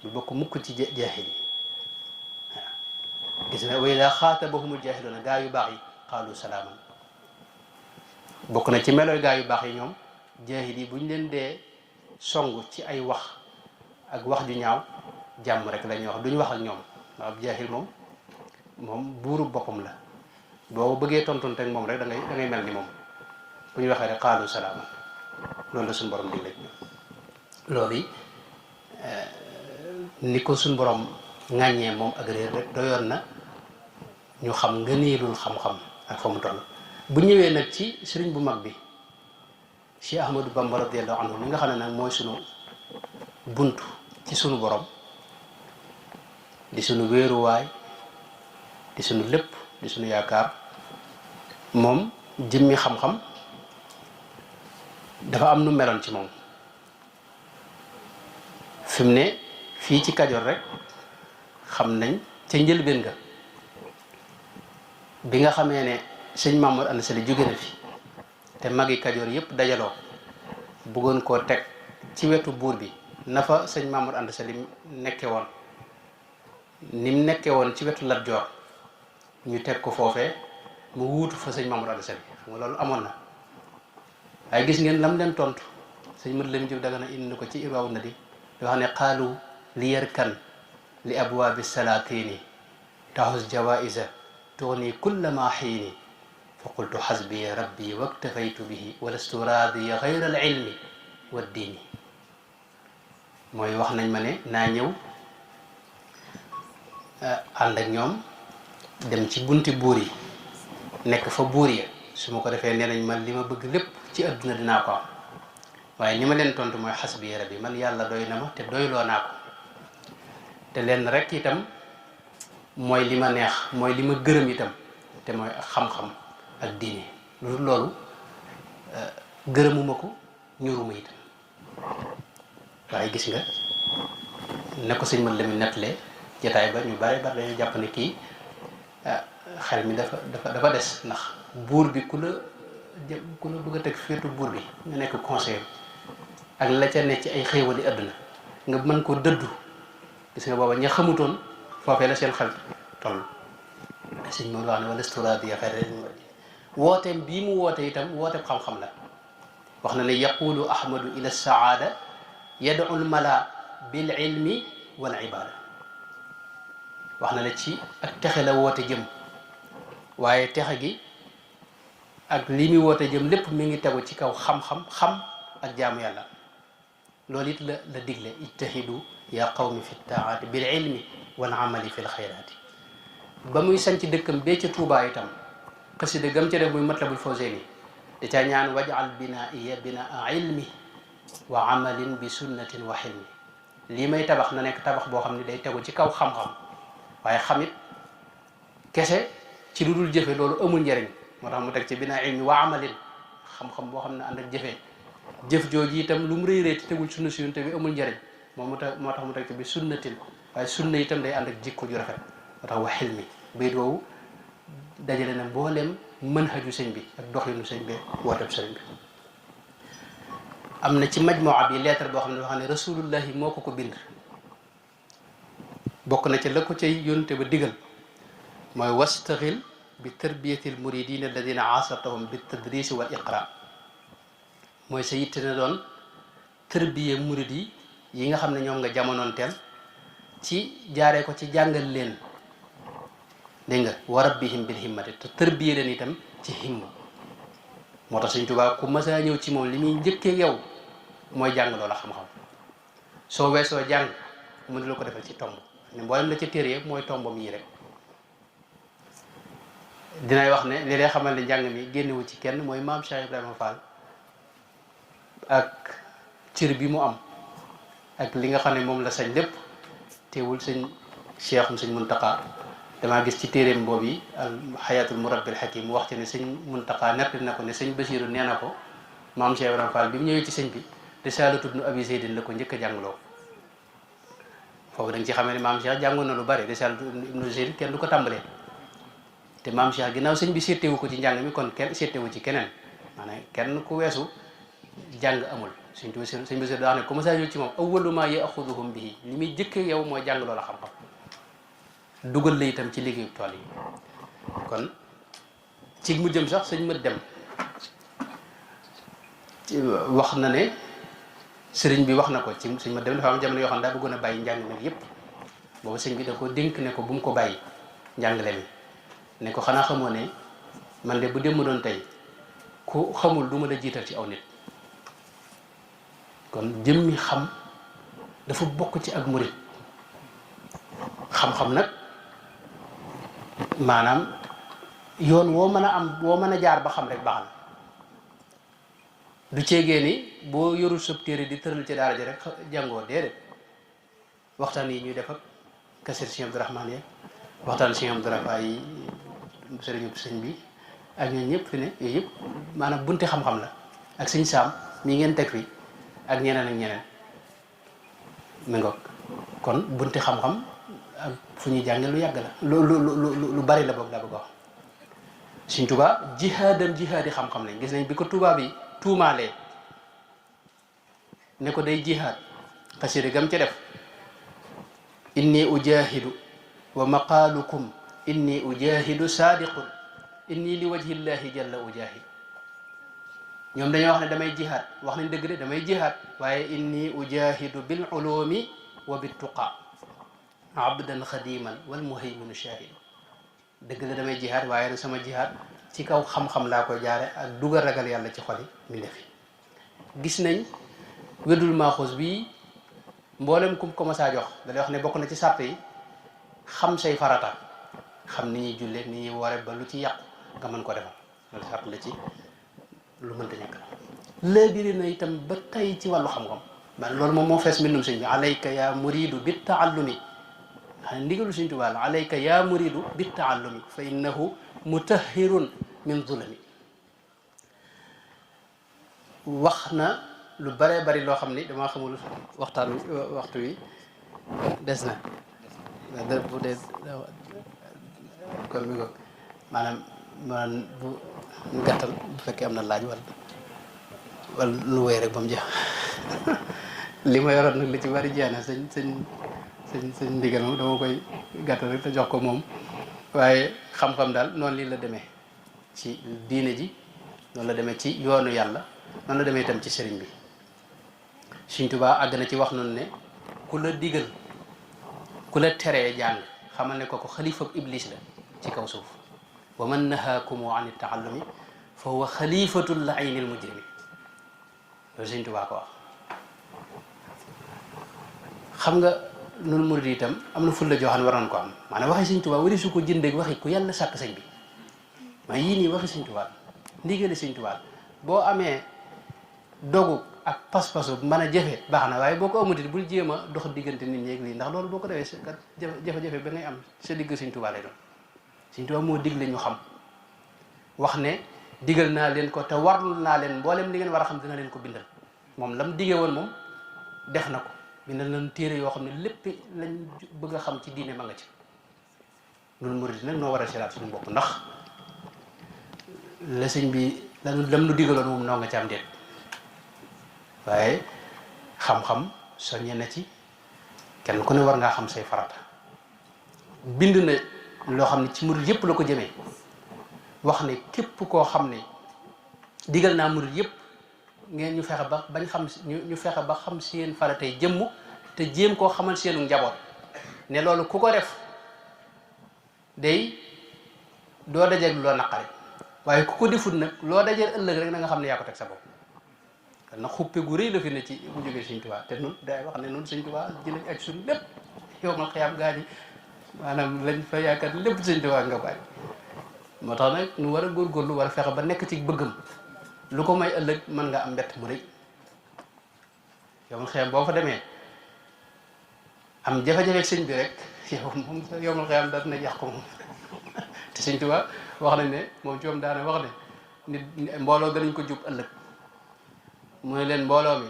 S1: lu bokk mukk ci jaahil yi waaw gis nga wa idaa xaatabahumul jaahiluuna gaa yu baax yi qaalu salaaman bokk na ci melooy gaa yu baax yi ñoom jaahil yi bu ñu leen dee song ci ay wax ak wax ju ñaaw jàmm rek la ñuy wax duñu wax ak ñoom waaw ab jaahil moom buuru boppam la boo bëggee tontonte ak moom rek da ngay mel ni moom bu ñu waxee rek qaalu salaaman loolu la suñu borom digle loolu yi ni ko suñu borom ŋàññee moom ak réer rek doyoon na ñu xam ngëneelul xam-xam ak fa mu toll bu ñëwee nag ci sëriñ bu mag bi Cheikh Ahmadou Bamba radiyallahu anhu mi nga xam ne nag mooy sunu buntu ci sunu borom di sunu wéeruwaay di sunu lépp di sunu yaakaar moom jëmmi xam-xam dafa am nu meloon ci moom fi mu ne fii ci Kajoor rek xam nañ ca njëlbéen nga bi nga xamee ne sëñ Mamour Anta Sali jóge na fi te magi Kajoor yépp dajaloo bëggoon koo teg ci wetu buur bi na fa sëñ Mamour Anta Sali nekke woon ni mu nekke woon ci wetu Lat Joor ñu teg ko foofee mu wuutu fa sëñ Mamour Anta Sali xam nga loolu amoon na waaye gis ngeen lam leen tontu sëñ Mat Lamin Jóob Dagana indi ko ci Irwaawu Nadi yoo xam ne qaalu li yarkan li abwaabi salaatini taxus jawaïsa tuxni kulla ma xiini fa qultu xasbiya rabbi waktafaytu bihi walastu raadiya xayra al ilmi wa diini mooy wax nañ ma ne naa ñëw ànd ak ñoom dem ci bunti buur yi nekk fa buur ya su ma ko defee nee nañ ma li ma bëgg lépp ci adduna dinaa ko am waaye ni ma leen tontu mooy xasbiya rabbi man yàlla doy na ma te doyloo naa ko te leen rek itam mooy li ma neex mooy li ma gërëm itam te mooy xam-xam ak diine loolu gërëmuma ko ñoruma itam waaye gis nga ne ko sëñ Mat Lamin nettalee jataay ba ñu bare dañu jàpp ne kii xel mi dafa des ndax buur bi ku la bëgg a teg féetu buur bi nga nekk conseiller ak la ca ne ci ay xéewali àdduna nga mën ko dëddu gis nga booba ña xamutoon foofee la seen xel toll sëñ Maodo wax ne wala sturadia xayra wooteem bii mu woote itam wooteem xam-xam la wax na ne yaqulu ahmadu ila saada yad'u al mala bil ilmi wal ibada wax na ne ci ak texe la woote jëm waaye texe gi ak li muy woote jëm lépp mi ngi tegu ci kaw xam-xam xam ak jaamu yàlla loolu it la digle ijtahidu ya qawmi fi taati bil ilmi wal amali fi l xayraati ba muy sanc dëkkam bee ca Tuubaa itam xasida gam ca def muy matlabul fawzeyni da caa ñaan wajal binaiya binaa ilmi wa amalin bi sunnatin wa xilmi lii may tabax na nekk tabax boo xam ne day tegu ci kaw xam-xam waaye xamit kese ci lu dul jëfe loolu amul njëriñ moo tax mu teg ci binaa ilmi wa amalin xam-xam boo xam ne ànd ak jëfee jëf jooju itam lu mu rëy rëy te tegul sunna si yonte bi amul njëriñ moo tax mu teg ci bi sunnatin waaye sunna itam day ànd ak jikko ju rafet moo tax wa xilmi bayit woowu dajale na mbooleem manhaju sëñ bi ak doxinu sëñ bi wooteb sëñ bi. am na ci majmuwa bi lettre boo xam ne wax ne rasulullahi moo ko bind bokk na ci la ko cay yónte ba digal mooy wastaxil bi tarbiyati al muridin alladina asartahum bi tadris wal iqra mooy sa yitte na doon tërbiye murid yi nga xam ne ñoom nga jamonoon teel ci jaaree ko ci jàngal leen dégg nga wa rabbihim bil himmati te tërbiye leen itam ci himma moo tax Sëñ Tuubaa ku mësaa ñëw ci moom li muy njëkkee yow mooy jàng loola xam-xam soo weesoo jàng mu di la ko defal ci tomb ne mboolem la ca téere yëpp mooy tombam yii rek dinay wax ne li lay xamal ne njàng mi génnewu ci kenn mooy maam Cheikh Ibrahima Fall ak cër bi mu am ak li nga xam ne moom la sañ lépp teewul sëñ Cheikhum sëñ Muntaqa damaa gis ci téeréem boobu yi al xayaatul murabbil hakim mu wax ci ne sëñ Muntaqa nett na ko ne sëñ Basiiru nee na ko maam Cheikh Ibrahima Fall bi mu ñëwee ci sëñ bi Risaalatu ibnu Abi Zaydin la ko njëkk a jàngloo foofu da nga ci xamee ne maam Cheikh jàngoon na lu bari Risaalatu ibnu Zaydin kenn du ko tàmbalee te maam Cheikh ginnaaw sëñ bi seetewu ko ci njàng mi kon kenn seetewu ci keneen maanaam kenn ku weesu jàng amul sëñ Basiiru daa wax ne comme ça ñëw ci moom awwalu maa yaxuduhum bihi li muy jëkkee yow mooy jàng loola xam-xam dugal la itam ci liggéeyu tool yi kon ci mu jëm sax sëñ ma dem wax na ne sëriñ bi wax na ko ci sëñ ma dem dafa am jamono yoo xam ne daa bëggoon a bàyyi njàng mi yépp boobu sëñ bi da ko dénk ne ko bu mu ko bàyyi njàngale mi ne ko xanaa xamoo ne man de bu dem doon tey ku xamul du ma la jiital ci aw nit kon jëmmi xam dafa bokk ci ak murit xam-xam nag maanaam yoon woo mën a am woo mën a jaar ba xam rek baax na du ceegee ni boo yorul sab téere di tëral ci daara ji rek jàngoo déedéet waxtaan yi ñuy def ak kasir Sëñ Abdourahmane yeeg waxtaan Sëñ Abdourahmane yi sëriñu sëñ bi ak ñooñu ñëpp fi ne yooyu yëpp maanaam bunti xam-xam la ak Sëñ Saam mii ngeen teg fi ak ñeneen ak ñeneen mi ngoog kon bunti xam-xam ak fu ñuy jànge lu yàgg la lu bari la boog daa bëgg a wax Sëñ Tuubaa jihaadam jihaadi xam-xam lañ gis nañ bi ko tubaab yi tuumaalee ne ko day jihaad xasida gam ci def inni ujahidu wa maqaalukum inni ujahidu saadiqun inni li wajhillahi jalla ujahid ñoom dañoo wax ne damay jihaad wax nañ dëgg de damay jihaad waaye inni ujahidu bil ulumi wa bit tuqa abdan xadiman wal muhayminu shahid dëgg la damay jihaad waaye nag sama jihaad ci kaw xam-xam laa koy jaare ak dugal ragal yàlla ci xol yi mi ndefi gis nañ wérdul maaxuus bi mboolem kum commencé a jox da lay wax ne bokk na ci sàrt yi xam say farata xam ni ñuy jullee ni ñuy woore ba lu ci yàqu nga mën ko defal loolu sàrt la ci lu mënta ñàkk la léebiri na itam ba tey ci wàllu xam-xam man loolu moom moo fees mbindum sëñ bi alayka ya muridu bit taallumi xane ndigalu Sëñ Tuubaa la alayka ya muridu bit taallumi fa innahu mutahhirun min zulami wax na lu bare bari loo xam ni damaa xamul waxtu wi des na bu dee kon mi ngo maanaam bu gàttal bu fekkee am na laaj wala lu wéy rek ba mu jeex li ma yoroon nag li ci bari jeex na sëñ ndigal moom dama koy gàttal rek te jox ko moom waaye xam-xam daal noonu lii la demee ci diine ji noonu la demee ci yoonu yàlla noonu la demee itam ci sëriñ bi Sëñ Tuubaa àgg na ci wax noonu ne ku la digal ku la teree jàng xamal ne ko xalifab iblis la ci kaw suuf wa man nahaakumu an taallumi fa huwa xalifatul laayni al mujrimi loolu Sëñ Tuubaa ko wax xam nga noonu murid itam am na ful la joo xam ne waroon ko am maanaam waxi Sëñ Tuubaa wari su ko jëndeeg waxi ku yàlla sàkk sëñ bi maa yii nii waxi Sëñ Tuubaa ndigali Sëñ Tuubaa boo amee dogu ak pas-pasu mën a jafe baax na waaye boo ko amutit bul jéem a dox diggante nit ñi ak lii ndax loolu boo ko defee kat jafe-jafe ba ngay am sa digg Sëñ Tuubaa lay doon Sëñ Tuubaa moo digle ñu xam wax ne digal naa leen ko te warlul naa leen mboolem li ngeen war a xam dina leen ko bindal moom lam digee woon moom def na ko bindal nañ téere yoo xam ne lépp lañ bëgg a xam ci diine ma nga ci loolu murid nag noo war a seetaat suñu bopp ndax la sëñ bi lam nu digaloon moom noo nga ci am déet waaye xam-xam soññe na ci kenn ku ne war ngaa xam say farata bind na loo xam ne ci murid yëpp la ko jëmee wax ne képp koo xam ne digal naa murid yëpp ngeen ñu fexe ba bañ xam ñu fexe ba xam seen faratay jëmm te jéem koo xamal seenu njaboot ne loolu ku ko def day doo dajeeg loo naqari waaye ku ko defut nag loo dajeel ëllëg rek na nga xam ne yaa ko teg sa bopp kon nag xuppe gu rëy la fi ne ci bu jógee Sëñ Tuubaa te nun day wax ne nun Sëñ Tuubaa jëlañ aj suñu lépp yow mal xiyaam gaa ñi maanaam lañ fa yaakaar lépp Sëñ Tuubaa nga ko aj moo tax nag nu war a góorgóorlu war a fexe ba nekk ci bëggam lu ko may ëllëg mën nga am mbett mu rëy yow mal xiyaam boo fa demee am jafe-jafe sëñ bi rek yow moom yow mal xiyaam daal na yàq ko moom te Sëñ Tuubaa wax nañ ne moom ci moom daana wax ne nit mbooloo danañ ko jub ëllëg mu ne leen mbooloo mi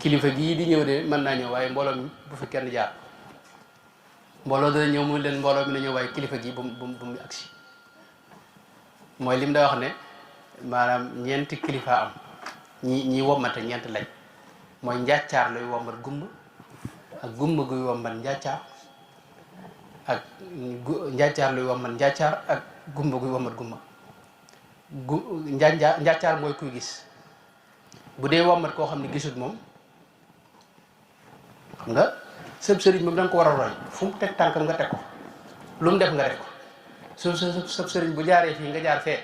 S1: kilifa gii di ñëw de mën naa ñëw waaye mbooloo mi bu fi kenn jaar mbooloo dana ñëw mu ne leen mbooloo mi na ñëw waaye kilifa gii bu mu agsi mooy lim da wax ne maanaam ñeenti kilifa am ñi wommate ñeent lañ mooy njàccaar luy wommat gumba ak gumba guy wommat njàccaar ak njàccaar luy wommat njàccaar ak gumba guy wommat gumba njàccaar mooy kuy gis bu dee wommat koo xam ne gisut moom xam nga sëb sëriñ moom da nga ko war a roy fu mu teg tànkam nga teg ko lu mu def nga def ko sëb sëriñ bu jaaree fii nga jaar fee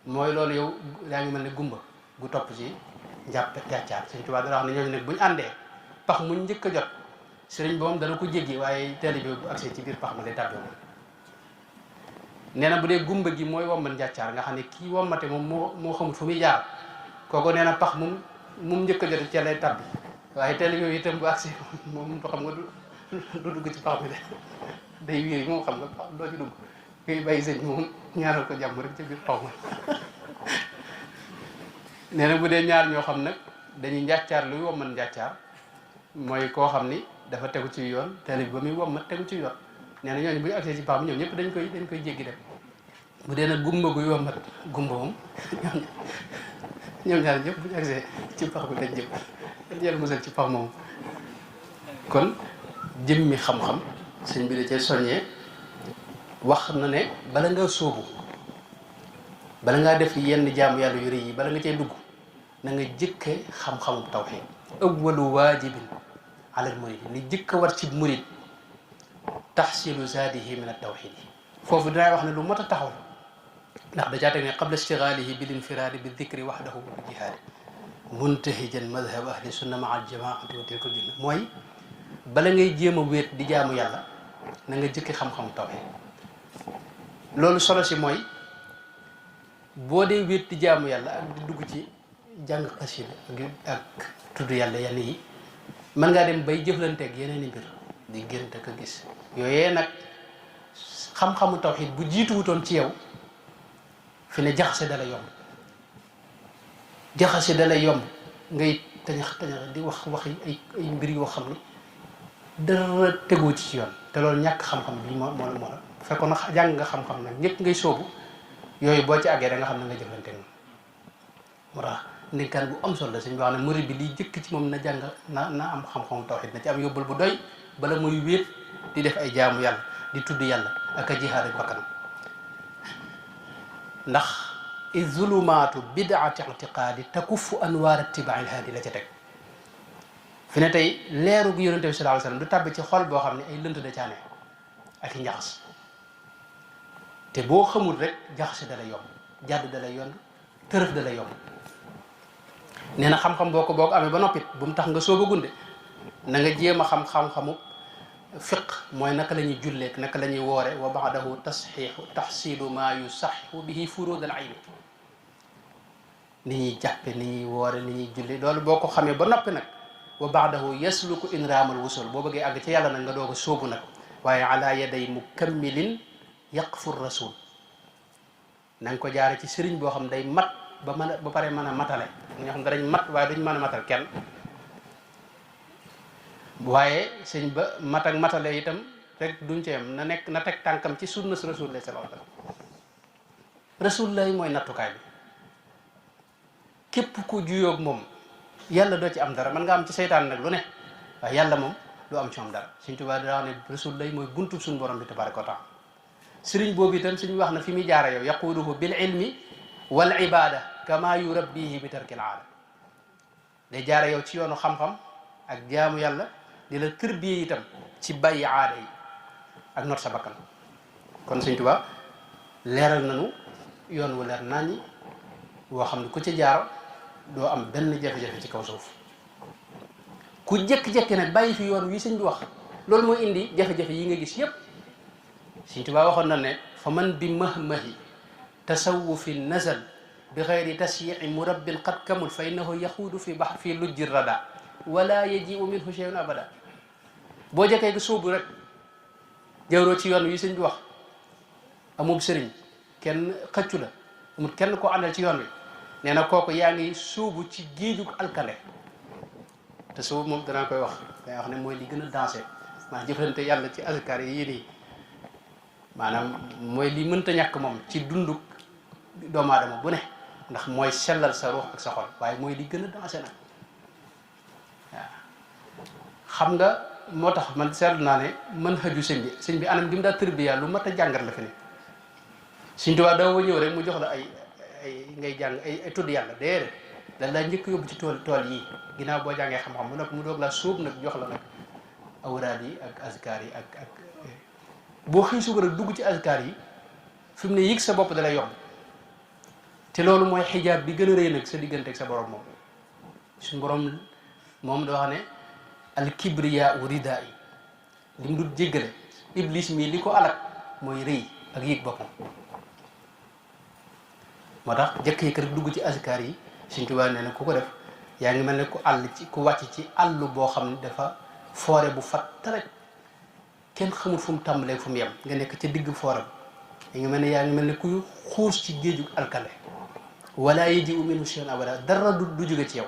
S1: mooy loolu yow yaa ngi mel ne gumba gu topp ci njàccaar Sëñ Tuubaa dana wax ne ñooñu nag bu ñu àndee pax muñ njëkk a jot sëriñ bi moom dana ko jéggi waaye taalibe bi bu agsee ci biir pax ma lay tàbbee moom nee na bu dee gumba gi mooy wommat njàccaar nga xam ne kii wommate moom moo xamul fu muy jaar kooku nee na pax mum njëkk a jot ca lay tabbi waaye teel yooyu itam bu agsi moom xam nga du dugg ci pax mi de day wéeri moom xam nga pax doo ci dugg koy bàyyi sëñ moom ñaaral ko jàmm rek ca biir pax ma nee na bu dee ñaar ñoo xam nag dañuy njàccaar luy wommat njàccaar mooy koo xam ni dafa tegu ci yoon teel bi ba muy wommat tegu ci yoon nee na ñooñu bu ñu agsee ci pax mi ñoom ñëpp dañ koy jéggi dem bu dee nag gumba guy wommat gumba moom ñoom ñaar ñëpp bu ñu agsee ci pax bi dañ jëm yàlla musal ci pax moom kon jëmmi xam-xam sëñ bi da cee soññee wax na ne bala nga sóobu bala ngaa def yenn jaamu yàlla yu rëy yi bala nga cee dugg na nga jëkke xam-xamu tawxiid awwalu waajibin alal murid li jëkk a war ci murid taxsilu zaadihi min at-tawxiid yi foofu dinaa wax ne lu mot a taxaw ndax da caa teg ne qabla ishtigaalihi bil infiraadi bi dikri waxdahu wa bi jihaadi muntahijan madhab ahli sunna maa al jamaati wa tilka junna mooy bala ngay jéem a wéet di jaamu yàlla na nga jëkki xam-xam tawxiid loolu solo si mooy boo dee wéet di jaamu yàlla ak di dugg ci jàng xasida ak tudd yàlla yenn yi mën ngaa dem bay jëflanteeg yeneen i mbir di gént ak a gis yooyee nag xam-xamu tawxiid bu jiitu wutoon ci yow fi ne jaxase dala yomb jaxase dala yomb ngay tañax di wax ay mbir yoo xam ni dara tegoo ci yoon te loolu ñàkk xam-xam bi moo la fekkoon na jàng nga xam-xam nag ñëpp ngay sóobu yooyu boo ci àggee da nga xam ne nga jëflante moom moo tax ndénkaan bu am solo la suñu wax ne murid bi liy jëkk ci moom na jàng na am xam-xamu tawxiid na ci am yóbbal bu doy bala muy wéet di def ay jaamu yàlla di tudd yàlla ak a jihaad ak bakkanam ndax izulumaatu bidaati itiqaadi takuffu anwaar ittibaa'il haadi la ca teg fi ne tey leeru gi yonente bi sallallahu alayhi wasallam du tàbbi ci xol boo xam ne ay lënt da caane ak i njaxas te boo xamul rek jaxase da lay yomb jàdd da lay yomb tërëf da lay yomb nee na xam-xam boo ko amee ba noppit bu mu tax nga sooba gunde na nga jéem a xam-xamu fiq mooy naka la ñuy julleek naka la ñuy woore wa baadahu taxsilu maa yusaxixu bihi furud al ayni ni ñuy jàppe ni ñuy woore ni ñuy julle loolu boo ko xamee ba noppi nag wa baadahu yasluku inraamal wusul boo bëggee àgg ci yàlla nag nga doog a sóobu nag waaye ala yaday mukammilin yaqfur rasul na nga ko jaare ci sëriñ boo xam day mat ba pare mën a matale ñoo xam ne dañ mat waaye duñ mën a matal kenn waaye sëñ ba mat ak matale itam rek duñ ci yem na teg tànkam ci sunna rasul sallallahu alayhi wasallam rasulullah mooy nattukaay bi képp ku juyoog moom yàlla doo ci am dara man nga am ci seytaan nag lu ne waaye yàlla moom doo am ci moom dara Sëriñ Tuubaa daa wax ne rasulullah mooy buntu suñu borom bi tabaaraka wa taala sëriñ boobu itam suñu wax na fi muy jaara yow yaquuduhu bil ilmi wal ibada kama yurabbihi bi tarkil aada day jaara yow ci yoonu xam-xam ak jaamu yàlla di la tërbiye itam ci bàyyi aada yi ak not sa bakkan kon Sëriñ Tuubaa leeral nañu yoon wu leer naññi woo xam ne ku ci jaar doo am benn jafe-jafe ci kaw suuf ku jékki-jékki nag bàyyi fi yoon wi sëñ bi wax loolu mooy indi jafe-jafe yi nga gis yépp Sëriñ Tuubaa waxoon na ne fa man bi mahmahi tasawufi nazal bi xayri tasyi'i murabbin qad kamul fa innahu yaxuudu fi lujji rada wala yaji'u minhu shay'un abada boo jëkkee gi sóobu rek jawroo ci yoon wi sëñ bi wax amul sëriñ kenn xëccu la amul kenn koo àndal ci yoon wi nee na kooku yaa ngi sóobu ci géejug alkande te sóobu moom danaa koy wax day wax ne mooy li gën a dansé maa jëflante yàlla ci azkar yi yéen yi maanaam mooy li mënta ñàkk moom ci dunduk doomu aadama bu ne ndax mooy sellal sa ruux ak sa xol waaye mooy li gën a dansé nag waaw xam nga moo tax man seetlu naa ne mën xëju sëñ bi anam gi mu daa tërbiya lu mat a jàngat la fi ne Sëriñ Tuubaa doo ñëw rek mu jox la ay ngay jàng ay tudd yàlla déedéet da laa njëkk yóbbu ci tool yi ginnaaw boo jàngee xam-xam mu nag mu doog laa sóob nag jox la nag awraad yi ak azkar yi ak boo xëy suba rek dugg ci azkar yi fi mu ne yëg sa bopp da lay yomb te loolu mooy xijaab bi gën a rëy nag sa diggante ak sa borom moom suñu borom moom da wax ne al kibriya u rida yi li mu dul jéggale iblis mi li ko alak mooy rëy ak yëg boppam moo tax jëkk rek dugg ci azkar yi Sëriñ Tuubaa nee na ku ko def yaa ngi mel ne ku wàcc ci àll boo xam ne dafa foore bu fat rek kenn xamul fu mu tàmbalee fu mu yem nga nekk ca digg foore bi yaa ngi mel ne kuy xuus ci géejug alkale wala yaji'u minhu shay'un abada dara du jóge ci yow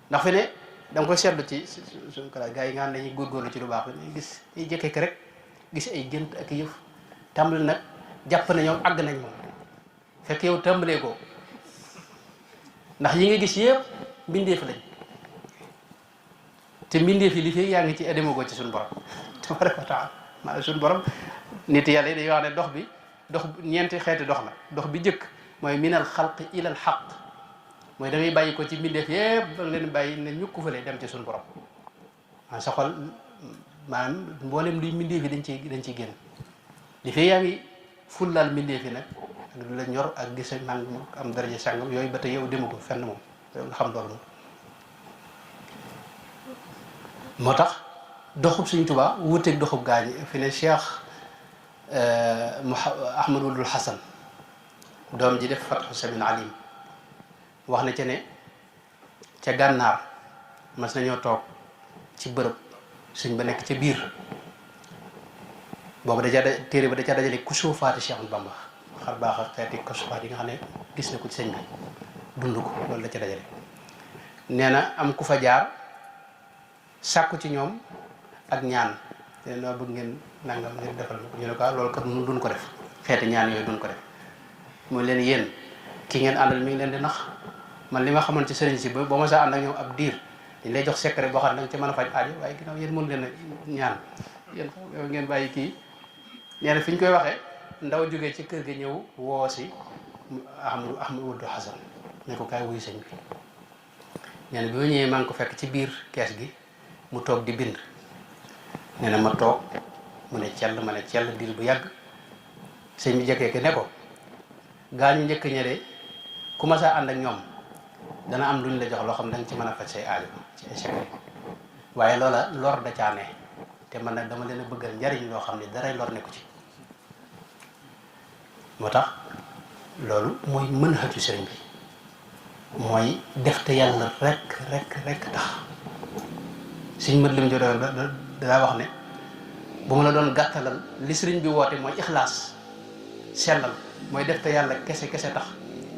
S1: ndax fi ne da nga koy seetlu ci suñu kala gars yi nga xam ne dañuy góorgóorlu ci lu baax bi gis ay jëkk rek gis ay gént ak yëf tàmbali nag jàpp na ñoom àgg nañ moom fekk yow tàmbalee ko ndax yi nga gis yëpp mbindeef lañ te mbindeef yi li fi yaa ngi ci adémago ci suñu borom tabaraka wa taala maanaam suñu borom nit yàlla yi dañuy wax ne dox ñeenti xeeti dox la dox bi njëkk mooy minal xalqi ilal xaq mooy da ngay bàyyi ko ci mbindeef yëpp ba leen bàyyi ne ñukk fële dem ci suñu borom maanaam sa xol maanaam mboolem luy mbindeef yi dañ ciy génn li fi yaa ngi fullaal mbindeef yi nag ak la ñor ak gis nang am daraja sàngam yooyu ba tey yow demu ko fenn moom nga xam loolu moom moo tax doxub Sëriñ Tuubaa wuuteeg doxub gaañi fi ne Cheikh Ahmadul Hasan doom ji def Fathu Samin Alim wax na ca ne ca gànnaar mas nañoo toog ci bërëb suñ ba nekk ca biir boobu téere ba da ca dajale kusuufaati Cheikh Ahmadou Bamba xar baax ak xeeti kusuufaat yi nga xam ne gis na ko ci sëñ bi dund ko loolu da ca dajale nee na am ku fa jaar sàkku ci ñoom ak ñaan te noo bëgg ngeen nangam ngeen defal ñu ne ko loolu kat nun duñ ko def xeeti ñaan yooyu duñ ko def mooy leen yéen ki ngeen àndal mi ngi leen di nax man li ma xamoon ci sëriñ si ba ma saa ànd ak ñoom ab diir dañ lay jox secret boo xam ne danga ci mën a faj aajo waaye ginnaaw yéen mënu leen a ñaan yéen ngeen bàyyi kii nee na fi ñu koy waxee ndaw jógee ci kër ga ñëw woo si Ahmadou Hasan ne ko kaay wuyu sëñ bi nee na bi ma ñëwee maa ngi ko fekk ci biir kees gi mu toog di bind nee na ma toog mu ne cell ma ne cell diir bu yàgg sëñ bi jëkkee ke ne ko gaa ñu njëkk ñëre ku ma saa ànd ak ñoom dana am lu ñu la jox loo xam ne danga ci mën a faj say aajo ci ay secret waaye loola lor da caa ne te man nag dama leen a bëggal njariñ loo xam ne daray lor ne ko ci moo tax loolu mooy mën xëccu sëriñ bi mooy def te yàlla rek tax suñ mët lim jodoon daa wax ne bu ma la doon gàttalal li sëriñ bi woote mooy ixlaas sellal mooy def te yàlla kese tax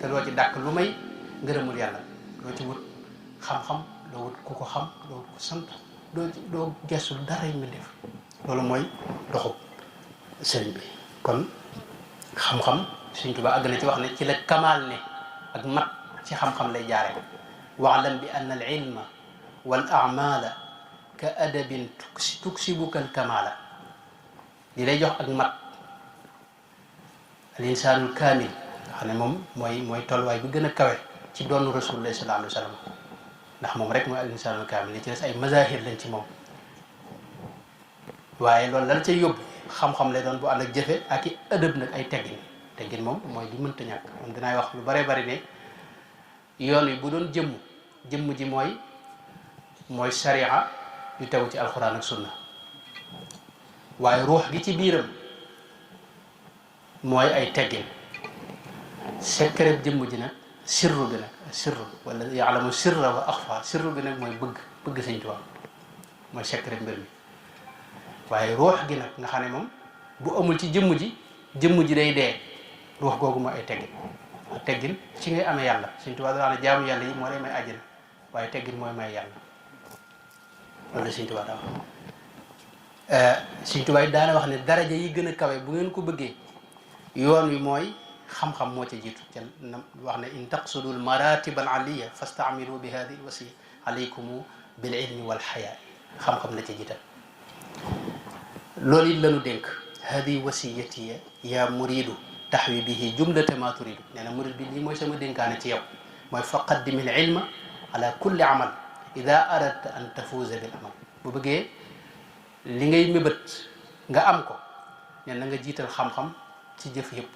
S1: te doo ci dàkk lu may ngërëmul yàlla doo ci wut xam-xam doo wut ku ko xam doo wut ko sant doo gesul dara yi mu def loolu mooy doxu sëriñ bi kon xam-xam Sëñ Tuubaa àgg na ci wax ne ci la kamaal ne ak mat ci xam-xam lay jaare waalam bi anna al ilma wal amala ka adabin tuksibuka al kamala di lay jox ak mat al insaanul kaamil nga xam ne moom mooy tolluwaay bi gën a kawe ci doonu rasulullah sallallahu alayhi wa sallam ndax moom rek mooy al insaanul kaamil li ci des ay mazahir lañ ci moom waaye loolu lan cay yóbbu xam-xam lay doon bu ànd ak jëfe ak i ëdëb nag ay teggin moom mooy li mënta ñàkk man dinaay wax lu bare bari ne yoon wi bu doon jëmm ji mooy sharia yu tegu ci alxuraan ak sunna waaye ruux gi ci biiram mooy ay teggin secret jëmm ji nag sirru bi nag sirru wala yaalamu sirra wa axfa sirru bi nag mooy bëgg Sëñ Tuubaa mooy secret mbir mi waaye ruux gi nag nga xam ne moom bu amul ci jëmm ji day dee ruux googu mooy ay teggin ci ngay amee yàlla Sëñ Tuubaa daa ne jaamu yàlla yi moo lay may àjjana waaye teggin mooy may yàlla loolu la Sëñ Tuubaa daa wax Sëñ Tuubaa yi daana wax ne daraja yi gën a kawe bu ngeen ko bëggee yoon wi mooy xam-xam moo ca jiitu ca wax ne in taqsudu l maratib al aliya fastaamilu bi hadi l wasiya alaykumu bil ilmi wal xayaa xam-xam la ca jiital loolu it lanu dénk hadi wasiyati ya muridu taxwi bihi jumlata ma turidu nee na murid bi lii mooy sama dénkaane ci yow mooy faqaddim al ilma ala kulli amal ida aradta an tafuuza bil amal bu bëggee li ngay mébét nga am ko nee na nga jiital xam-xam ci jëf yëpp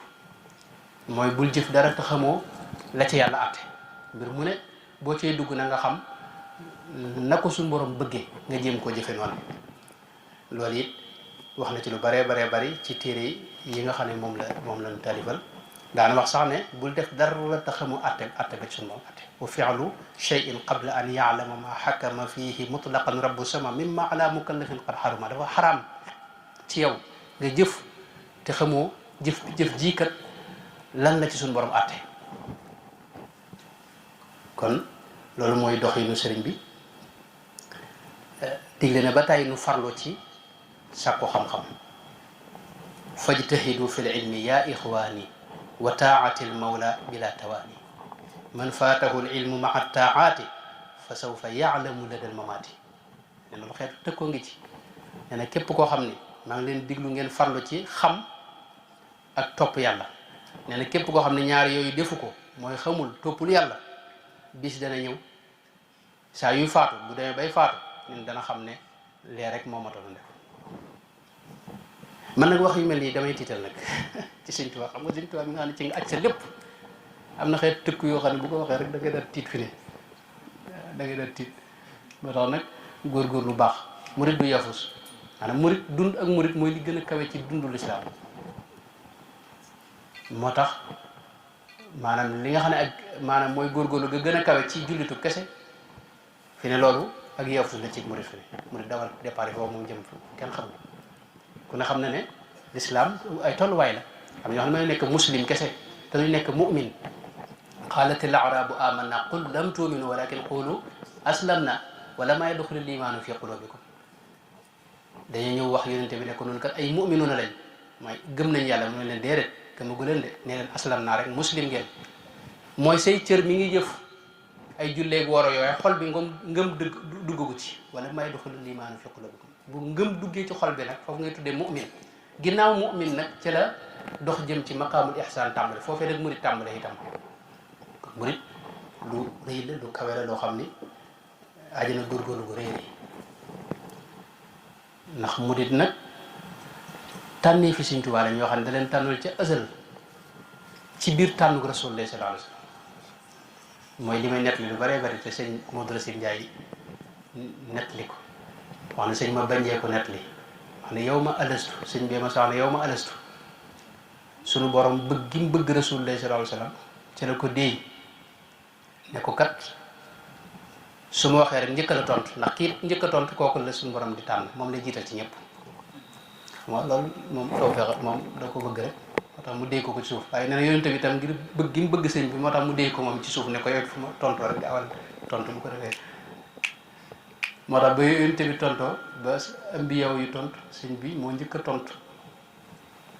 S1: mooy bul jëf dara te xamoo la ci yàlla àtte mbir mu ne boo cay dugg na nga xam na ko suñu borom bëggee nga jéem koo jëfe noonu loolu it wax na ci lu baree bari ci téere yi nga xam ne moom lañu taalifal daana wax sax ne bul def dara te xamu àtte ba ci suñu borom àtte wa fi'lu shay'in qabla an ya'lama ma hakama fihi mutlaqan rabbu sama mimma ala mukallafin qad haruma dafa xaraam ci yow nga jëf te xamoo jëf jiikat lan la ci suñu borom àtte kon loolu mooy doxinu sëriñ bi digle na ba tey nu farlu ci sàkku xam-xam fajtahidu fi l ilmi ya ixwaani wa taati l mawla bila tawaani man faatahu l ilmu maa taati fa sawfa yaalamu lada l mamaati ne loolu xeetu tëkkoo ngi ci nee na képp koo xam ni maa ngi leen diglu ngeen farlu ci xam ak topp yàlla nee na képp koo xam ne ñaar yooyu defu ko mooy xamul toppul yàlla bis dana ñëw saa yuy faatu bu demee bay faatu ñun dana xam ne lee rek moo matoon def man nag wax yu mel nii damay tiital nag ci Sëñ Tuubaa xam nga Sëñ Tuubaa mi nga xam ne ci nga aj sa lépp am na xeet tëkk yoo xam ne bu ko waxee rek da ngay daal tiit fi ne da ngay daal tiit moo tax nag góor lu baax murit du yafus maanaam murit dund ak murit mooy li gën a kawe ci dundu lislaam moo tax maanaam li nga xam ne ak maanaam mooy góorgóorlu ga gën a kawe ci jullitu kese fi ne loolu ak yafus la ci murit fi ne murit dawal départ foofu moom jëm kenn xam ku ne xam na ne lislaam ay tolluwaay la am ñoo xam ne may nekk muslim kese te duñ nekk mu'min qaalat al arabu amanna qul lam tu'minu walakin qulu aslamna wala ma yadxulu l imaanu fi qulubikum dañu ñëw wax yonente bi ne ko noonu kat ay mu'minuuna lañ mooy gëm nañ yàlla mu ne leen déedéet gëmagu leen de ne leen aslam naa rek muslim ngeen mooy say cër mi ngi jëf ay julleeg woro yooyu xol bi ngëm duggagu ci wala ma yadxulu l imaanu fi qulubikum bu ngëm duggee ci xol bi nag foofu ngay tuddee mu'min ginnaaw mu'min nag ci la dox jëm ci maqaamul ihsaan tàmbale foofee nag murit tàmbale itam kon murit lu rëy la lu kawe la loo xam ni ajana góorgóorlu gu rëy rëy ndax murit nag tànnee fi Sëñ Tuubaa la ñoo xam ne da leen tànnul ca ësal ci biir tànnug Rasulullah sallallahu alayhi wasallam mooy li may nettali lu bëree bëri te sëñ Modou Racine Ndiaye nettali ko wax na sëñ ma bañee ko nettali wax ne yow ma alastu sëñ bee ma sax ne yow ma alastu sunu borom bëgg gi mu bëgg Rasulullah sallallahu alayhi wasallam ci la ko déey ne ko kat su ma waxee rek njëkk la tontu ndax kii njëkk a tontu kooku la suñu borom di tànn moom lay jiital ci ñëpp waaw loolu moom taw fexe moom da ko bëgg rek moo tax mu déy ko ci suuf waaye nee na yonent bi tam ngir bëgg gi mu bëgg sëñ bi moo tax mu déy ko moom ci suuf ne ko yow fu ma tontoo rek awal tontu bu ko defee moo tax ba yonent bi tontoo ba ambiyaw yu tontu sëñ bi moo njëkk a tontu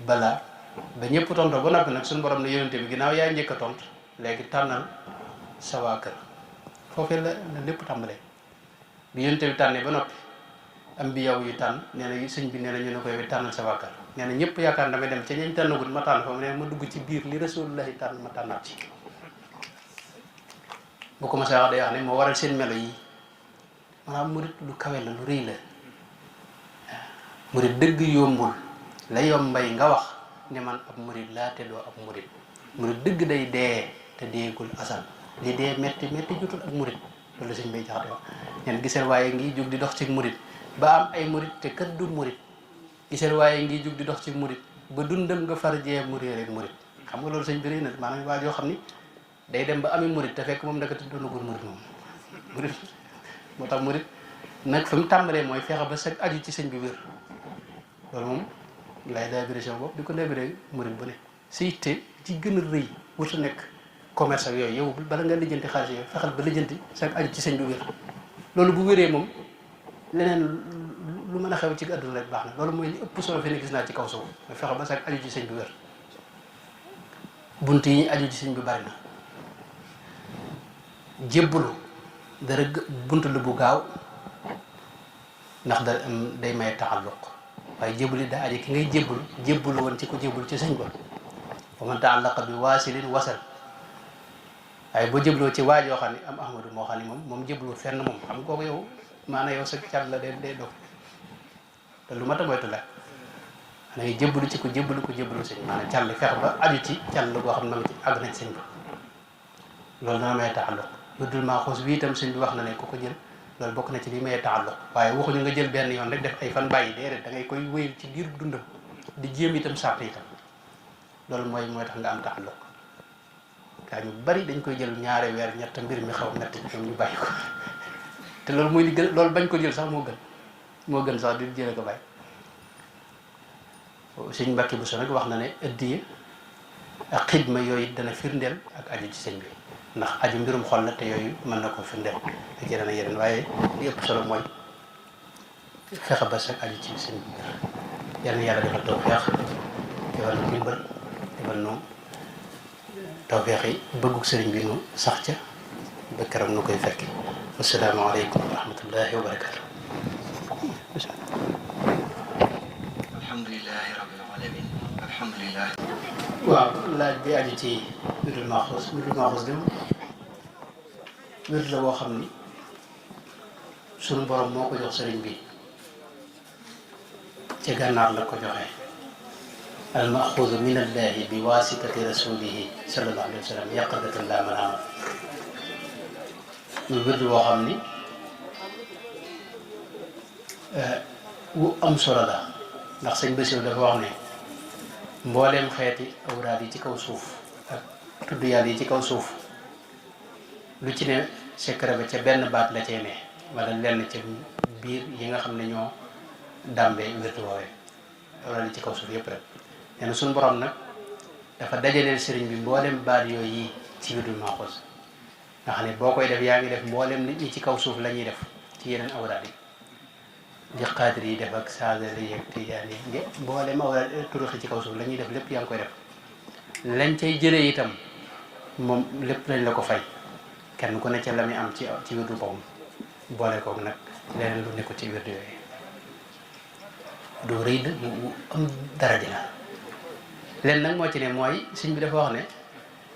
S1: balaa ba ñëpp tontoo ba noppi nag suñu borom ne yonente bi ginnaaw yaay njëkk a tontu léegi tànnal sa waa kër foofee la lépp tàmbalee bi yonente bi tànnee ba noppi am bi yow yu tànn nee na sëñ bi nee na ñu ne koy bi tànnal sa waa kër nee na ñëpp yaakaar damay dem ca ñañ tànnagut ma tànn fa mu ne ma dugg ci biir li rasulullahi tànn ma tànnaat ci bu ko mos a wax day wax ne moo waral seen melo yi maanaam murit lu kawe la lu rëy la murit dëgg yombul la yombay nga wax ne man ab murit laa te doo ab murit murit dëgg day dee te deegul asal li dee metti metti jotul ak murit loolu sëñ bay jaxate wax neen gisal waaye ngi jóg di dox ci murit ba am ay murit te kat du murit gisal waaye ngi jóg di dox ci murit ba dundam nga far jee mu réer ak murit xam nga loolu sëñ bi rëy na maanaam waa joo xam ni day dem ba ami murit te fekk moom ndakati doonagul murit moom murit moo tax murit nag fi mu tàmbalee mooy fexe ba sag aju ci sëñ bi wér loolu moom lay dabiré bopp di ko dabiré murit bu ne si yitte ci gën a rëy wurtu nekk commerce ak yooyu yow bala nga lijjanti xaalis yooyu fexal ba lijjanti sag aju ci sëñ bi wér loolu bu wéree moom leneen lu mën a xew ci àdduna rek baax na loolu mooy li ëpp solo fi ne gis naa ci kaw suuf mooy fexe ba sag aju ci sëñ bi wér bunt yi aju ci sëñ bi bari na jébbalu dara bunt la bu gaaw ndax day may taxalluq waaye jébbali daa aji ki ngay jébbalu woon ci ko jébbal ci sëñ ba wa man taallaqa bi waasilin wasal waaye boo jébbaloo ci waajoo xam ne am ahmadu moo xam ne moom jébbalu fenn moom xam nga kooku yow maanaam yow sa cat la day dof te lu mat a moytu la da ngay jébbalu ci ko jébbalu sëñ maanaam cat li fex ba aju ci cat la goo xam ne ma nga ci àgg na ci sëñ ba loolu dana may taxalluq wirdul maaxuus wi itam sëñ bi wax na ne ku ko jël loolu bokk na ci li may taxalluq waaye waxuñu nga jël benn yoon rek def ay fan bàyyi déedéet da ngay koy wéyal ci biir dundam di jéem itam sart itam loolu mooy tax nga am taxalluq gaa ñu bari dañ koy jël ñaari weer ñett mbir mi xaw metti ñoom ñu bàyyi ko te loolu mooy li gën loolu bañ ko jël sax moo gën sax di jële ko bàyyi sëñ Mbàkke Buso nag wax na ne addiya ak xidma yooyu dana firndeel ak aju ci sëñ bi ndax aju mbirum xol la te yooyu mën na ko firndeel ak yeneen waaye li ëpp solo mooy fexe ba sax aju ci sëñ bi yal na yàlla defal tawfeex defal nu dimbal defal nu tawfeex yi bëggug sëriñ bi nu sax ca ba keroog nu koy fekki asalaamaaleykum wa rahmatullahi wa barakatu
S2: alhamdulilahi rabbil alamin alhamdulilah
S1: waaw laaj bi aju ci wirdul maaxuus dem wird la boo xam ni sunu borom moo ko jox sëriñ bi ci gànnaar la ko joxe al maaxuuzu min allahi bi waasitati rasulihi sallallahu alayhi wa sallam yaqadatan la manaama ñu wird boo xam ni wu am solo la ndax sëñ Basiru dafa wax ne mbooleem xeeti awraad yi ci kaw suuf ak tudd yàlla yi ci kaw suuf lu ci ne secret ba ca benn baat la cay ne wala lenn ca biir yi nga xam ne ñoo dàmbee wird woowee awraad yi ci kaw suuf yëpp rek nee na suñu borom nag dafa dajaleel sëriñ bi mbooleem baat yooyu yi ci wirdul maaxuus nga xam ne boo koy def yaa ngi def mbooleem nit ñi ci kaw suuf la ñuy def ci yeneen awraad yi di xaadir yi def ak saadali yeeg tijaan yi mboolem awraad turuxi ci kaw suuf la ñuy def lépp yaa ngi koy def lañ cay jëlee itam moom lépp lañ la ko fay kenn ku ne ca la muy am ci wirdu boppam boole koog nag leneen lu nekkul ci wirdu yooyu du rëy bu am daraja la leen nag moo ci ne mooy sëñ bi dafa wax ne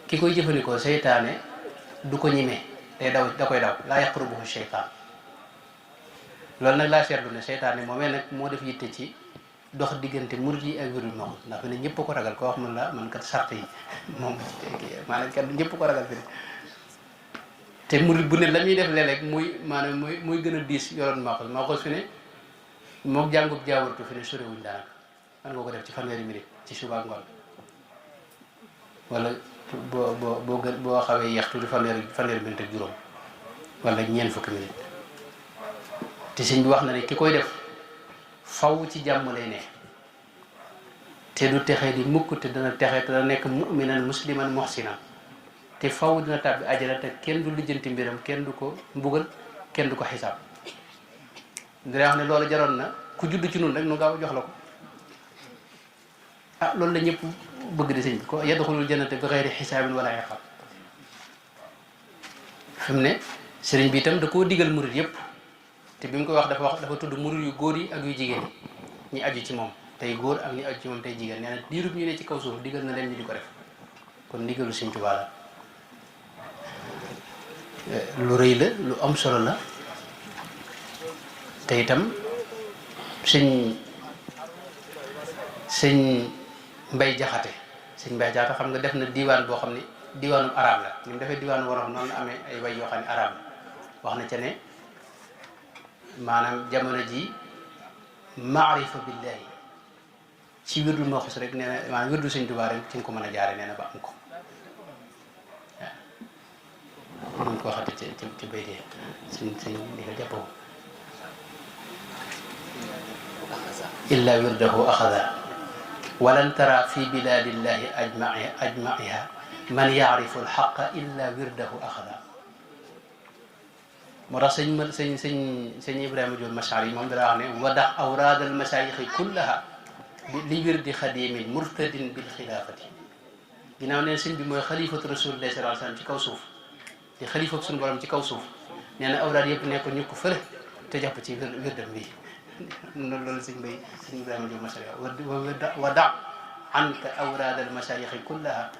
S1: ki koy jëfandikoo seytaane du ko ñimee da koy daw laa yaqrubuhu seytaan loolu nag laa seetlu ne seytaane moomee nag moo def yitte ci dox diggante murid yi ak wirdul maaxuus ndax fi ne ñëpp ko ragal koo wax man la man kat sart yi moom maanaam kat ñëpp ko ragal fi ne te murid bu ne la muy def léeg-léeg muy gën a diis yoroon maaxuus fi ne moom jàngub jaawartu fi ne sorewuñ daanaka man nga ko def ci fanweeri minute ci suba ak ngoon wala boo xawee yeex tuuti fanweeri minute ak juróom wala ñeent fukki minute te sëñ bi wax na ne ki koy def faw ci jàmm lay ne te du texe di mukk te dana texe te dana nekk mu'minan musliman muhsinan te faw dina tàbbi ajara te kenn du lijjanti mbiram kenn du ko mbugal kenn du ko xisaab dina wax ne loolu jaroon na ku judd ci noonu rek nu gaaw jox la ko ah loolu la ñëpp bëgg di sëñ bi ko yadxulul jannata bi xayri xisaabin wala iqaab fi mu ne sëriñ bi itam da koo digal murit yëpp te bi mu koy wax dafa tudd murit yu góor yi ak yu jigéen ñi aju ci moom tey góor ak ñi aju ci moom tey jigéen nee na diirub ñu ne ci kaw suuf digal na leen ñu di ko def kon ndigalu sëñ Tuubaa la lu rëy la lu am solo la te itam sëñ Mbay Jaxate xam nga def na diiwaan boo xam ne diiwaanu arab la ni mu defee diiwaanu wolof noonu la amee ay way yoo xam ne arab la wax na ca ne maanaam jamono ji maarifa billahi ci wirdu maxus rek nee na maanaam wirdu sëñ Tuubaa rek ci nga ko mën a jaare nee na ba am ko waaw mun ko waxate ci baydee sëñ di nga jàppoo illa wirdahu axada walan tara fi biladillahi ajmaiha man yaarifu alxaqa illa wirdahu axada moo tax sëñ Ibrahima Diop Machar yi moom dara wax ne wadax awraad almasayixi kullaha li wirdi xadimin murtadin bil xilaafati ginnaaw ne sëñ bi mooy xalifatu rasulillahi sallallahu alayhi wasallam ci kaw suuf di xalifatu suñu borom ci kaw suuf nee na awraad yëpp nekk ñu ko fële te jàpp ci wirdam bi loolu sëñ Ibrahima Diop Machar wadax anka awraad almasayixi kullaha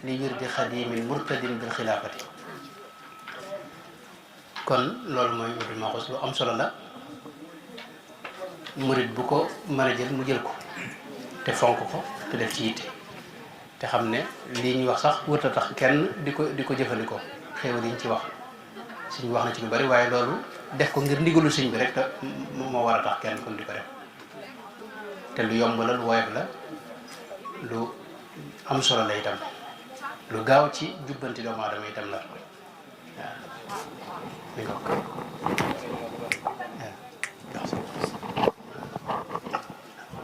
S1: li wirdi xadimin murtadin bil xilaafati kon loolu mooy wirdu Maxuus lu am solo la murit bu ko mën a jël mu jël ko te fonk ko te def ci yitte te xam ne lii ñuy wax sax wërta tax kenn di ko jëfandikoo xéewal yi ñu ci wax suñ wax na ci lu bari waaye loolu def ko ngir ndigalu sëñ bi rek te moo war a tax kenn kon di ko def te lu yomb la lu woyof la lu am solo la itam lu gaaw ci jubbanti doomu aadama itam la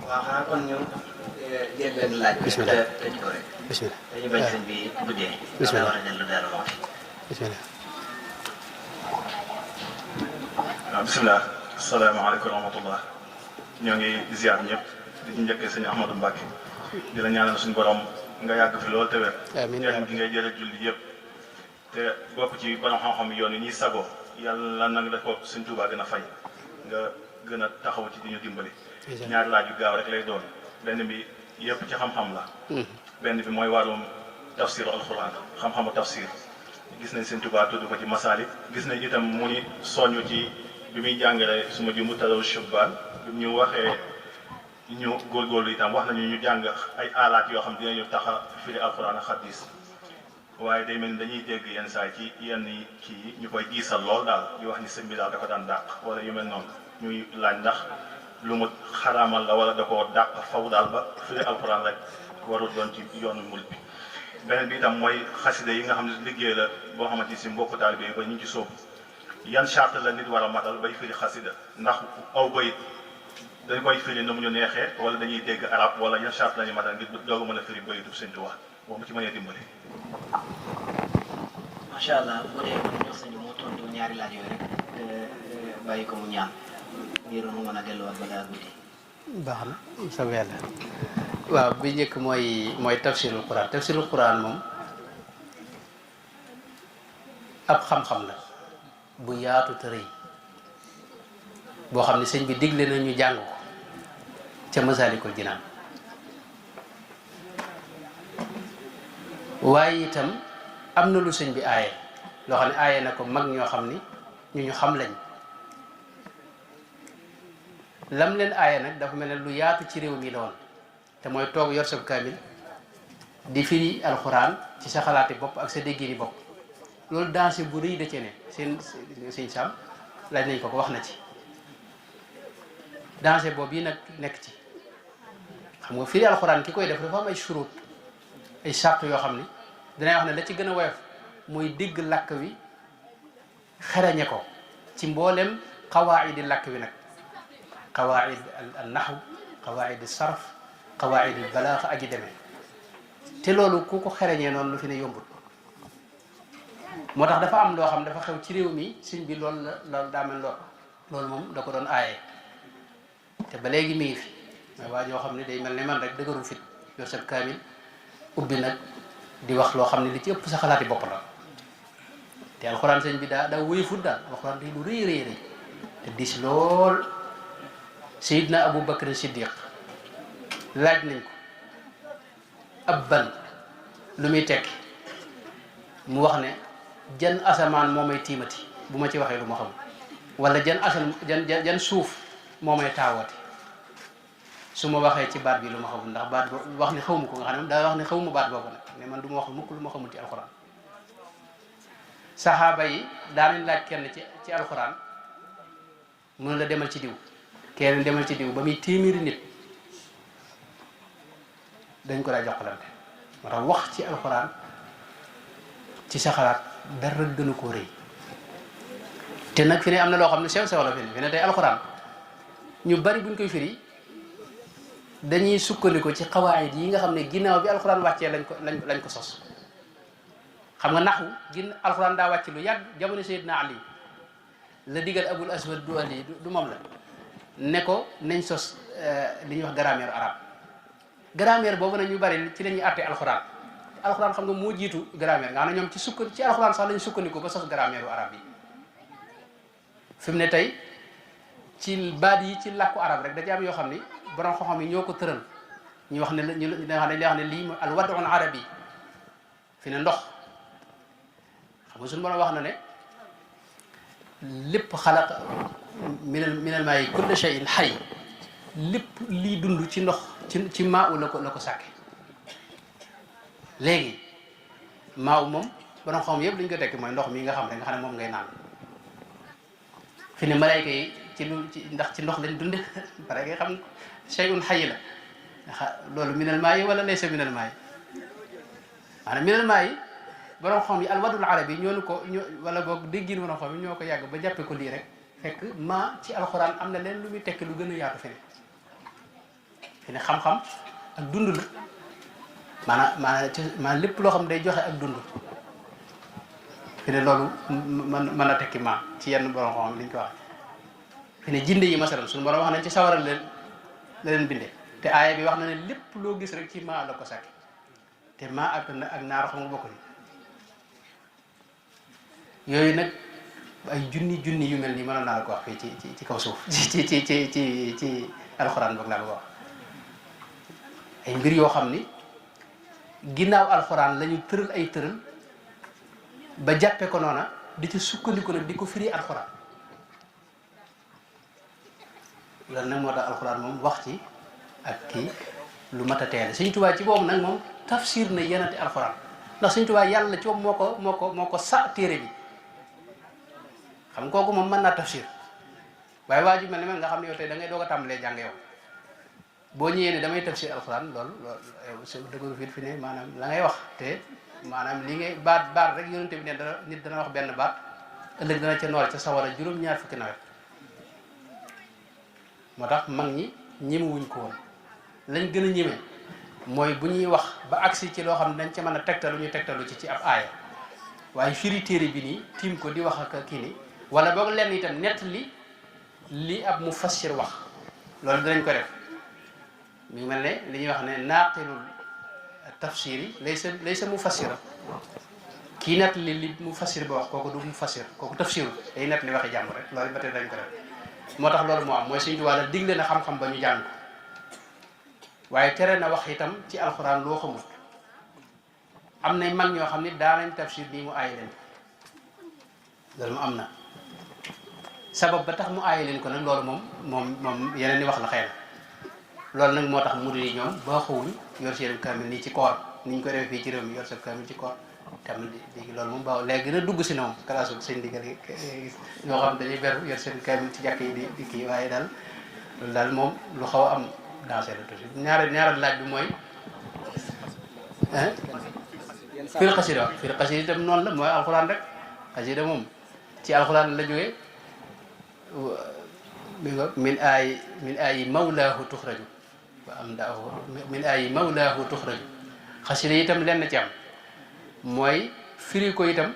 S2: waaw xanaa kon ñu jël benn laaj. bisimilah te tëj ko rek.
S1: bisimilah
S2: dañu bañ sëñ bi guddee.
S1: bisimilah
S2: war a jël lu dara wax.
S1: bisimilah.
S3: waaw bisimilah. asalaamaaleykum wa rahmatullah. ñoo ngi ziar ñëpp di ci njëkkee sëñ Ahmadou Mbacke. di la ñaanal suñu borom nga yàgg fi lool te wér.
S1: amiin
S3: njëriñ gi ngay jëlee julli yëpp. te bokk ci borom xam-xam yoon yi ñuy sago yàlla na nga def ko sëñ Tuubaa gën a fay nga gën a taxaw ci di ñu dimbali. ñaari laaj yu gaaw rek lay doon benn bi yëpp ci xam-xam la. benn bi mooy wàllum tafsir alquran xam-xamu tafsir gis nañ sëñ Tuubaa tudd ko ci masaalik gis nañ itam mu ni soñu ci bi muy jàngale suma ji mu talaw shubbaan bi ñu waxee ñu góorgóorlu itam wax nañu ñu jàng ay alaat yoo xam dinañu tax a firi alquran ak xadis waaye day mel ni dañuy dégg yenn saa ci yenn kii ñu koy diisal lool daal di wax ni sëñ bi daal dafa daan dàq wala yu mel noonu ñuy laaj ndax lu mu xaraamal la wala da koo dàq faw daal ba firi alquran rek warul doon ci yoonu murit bi. beneen bi itam mooy xasida yi nga xam ne liggéey la boo xamante ni si mbokku taalibe yi ba ñu ci sóobu yan charte la nit war a matal bay firi xasida ndax aw bayit dañ koy firi na mu ñu neexee wala dañuy dégg arab wala yan charte la ñu matal ngir doog a mën a firi bayitu Sëñ Tuubaa boo ma ci mënee dimbali.
S2: macha allah bu dee ñu sëñ bi moo tontu ñaari laaj yooyu rek bàyyi ko mu ñaan ngir mu mën a delluwaat balaa guddi.
S1: baax na sama yàlla waaw bi njëkk mooy tafsirul quran moom ab xam-xam la bu yaatu te rëy boo xam ne sëñ bi digle na ñu jàng ko ca Masaalikul Jinaan waaye itam am na lu sëñ bi aaye loo xam ne aaye na ko mag ñoo xam ni ñu xam lañ lam leen aaye nag dafa mel ne lu yaatu ci réew mi la woon te mooy toog yor sa kaamil di firi alxuraan ci sa xalaati bopp ak sa déggini bopp loolu danger bu rëy da cee ne sëñ Sam laaj nañ ko wax na ci danger boobu yi nag nekk ci xam nga firi alxuraan ki koy def dafa am ay shurut ay sart yoo xam ni danay wax ne la ci gën a woyof mooy dégg làkk wi xereñe ko ci mboolem xawaayidi làkk wi nag qawaid al nahw qawaid al sarf qawaid al balaax ak yi demee te loolu ku ko xereñee noonu lu fi ne yombut moo tax dafa am loo xam dafa xew ci réew mi sëñ bi loolu daa mel loolu moom da ko doon aaye te ba léegi mi ngi fi mais waa ñoo xam ne day mel ne man rek dëgëru fit yor sa kaamil ubbi nag di wax loo xam ne li ci ëpp sa xalaati bopp la te alxuraan sëñ bi daa wéyfut daal alxuraan di lu rëy rëy rëy te dis lool. Seydina Abu Bakr Siddiq laaj nañ ko ab ban lu muy tekki mu wax ne jan asamaan moo may tiimati bu ma ci waxee lu ma xam wala jan suuf moo may taawati su ma waxee ci baat bi lu ma xamul ndax baat wax ni xawma ko nga xam ne daa wax ne xawma baat boobu nag mais man du ma wax mukk lu ma xamul ci alxuraan. saxaaba yi daanañ laaj kenn ci alxuraan mu ne la demal ci diw kenn demal ci diw ba muy téeméeri nit dañ ko daa joxalante moo tax wax ci alxuraan ci sa xalaat dara gënu koo rëy te nag fi ne am na loo xam ne sew la fi ne tey alxuraan ñu bari buñ koy firi dañuy sukkandiku ci xawaayid yi nga xam ne ginnaaw bi alxuraan wàccee lañ ko sos. xam nga naxu alxuraan daa wàcc lu yàgg jamono Seydina Ali la digal Abul Aswad du Ali du moom la ne ko nañ sos li ñuy wax grammaire arabe grammaire boobu nag ñu bari ci la ñuy àtte alxuraan xam nga moo jiitu grammaire nga xam ne ñoom ci alxuraan sax lañ sukkandiku ba sos grammaire arabe yi. fi mu ne tey ci baat yi ci làkku arab rek da ci am yoo xam ni borom xam-xam yi ñoo ko tëral ñu wax ne dañ wax ne lii mooy al wad'u al arabi fi ne ndox xam nga suñu borom wax na ne lépp xalaq minal maa'i kulla shay'in hayy lépp lii dund ci ndox ci maaw la ko sàkke léegi maaw moom borom xam yëpp dañ ko tekki mooy ndox mi nga xam ne moom ngay naan fi ne malayka yi ndax ci ndox lañ dunde pare nga xam shay'un hayy la loolu minal maa'i wala laysa minal maa'i maanaam minal maa'i borom xam yi alwadul arabi yi wala boog déggin borom xam yi ñoo ko yàgg ba jàppe ko lii rek fekk maa ci alxuraan am na leen lu muy tekki lu gën a yaatu fi ne xam-xam ak dund la maanaam lépp loo xam ne day joxe ak dund fi ne loolu mën a tekki maa ci yenn borom xam li ñu ko wax fi ne jinde yi masalan suñu borom wax nañ ci sawaral la leen bindee te aaya bi wax na ne lépp loo gis rek ci maa la ko sàkki te maa ak naar xam nga bokk ni yooyu nag ay junni yu mel nii mënoon naa la ko wax fii ci kaw suuf ci alxuraan boog laa ko wax ay mbir yoo xam ni ginnaaw alxuraan la ñu tëral ay tëral ba jàppe ko noona di ci sukkandiku nag di ko firi alxuraan loolu nag moo tax alxuraan moom wax ci ak kii lu mat a teel Sëñ Tuubaa ci boobu nag moom tafsir na yenati alxuraan ndax Sëñ Tuubaa yàlla ci moom moo ko sa téere bi xam kooku moom mën naa tafsir waaye waa ju mel ne man nga xam ne yow tey da ngay doog a tàmbalee jàng yow boo ñëwee ne damay tafsir alxuraan loolu dëgg fi ne maanaam la ngay wax te maanaam li ngay baat rek yonente bi ne nit dana wax benn baat ëllëg dana ca nool ca sawara juróom-ñaar fukki nawet moo tax mag ñi ñemewuñ ko woon lañ gën a ñeme mooy bu ñuy wax ba agsi ci loo xam ne dañ ca mën a tegtalu ñu tegtalu ci ab aaya waaye firi téere bi nii tiim ko di wax ak kii ni wala boog lenn itam nett li ab mufassir wax loolu dinañ ko def mi ngi mel ne li ñuy wax ne naaqilul tafsir yi laysa mufassira kii nett li mufassir ba wax kooku du mufassir kooku tafsiru day nett li waxi jàmm rek loolu ba tey dañ ko def moo tax loolu moo am mooy Sëñ Tuubaa la digle na xam-xam ba ñu jàng ko waaye tere na wax itam ci alxuraan loo xamul am na mag ñoo xam ne daanañ tafsir bii mu aaye leen loolu mu am na sabab ba tax mu aaye leen ko nag loolu moom yeneen di wax la xëy na loolu nag moo tax murid yi ñoom baaxuwuñ yor seen kaamil nii ci koor ni ñu ko defee fii ci réew mi yor sa kaamil ci koor tamit léegi loolu moom baax léegi gën a dugg si na moom kalaasu sëñ digal ñoo xam dañuy beru yor seen kaamil ci jàkk yi di kii waaye daal loolu daal moom lu xaw a am dansé la toujours ñaareel laaj bi mooy firi xasida firi xasida itam noonu la mooy alxuraan rek xasida moom ci alxuraan la jógee min ay mawlaahu tuxraju wa am daahu min ay mawlaahu tuxraju xasida itam lenn ci am mooy firi ko itam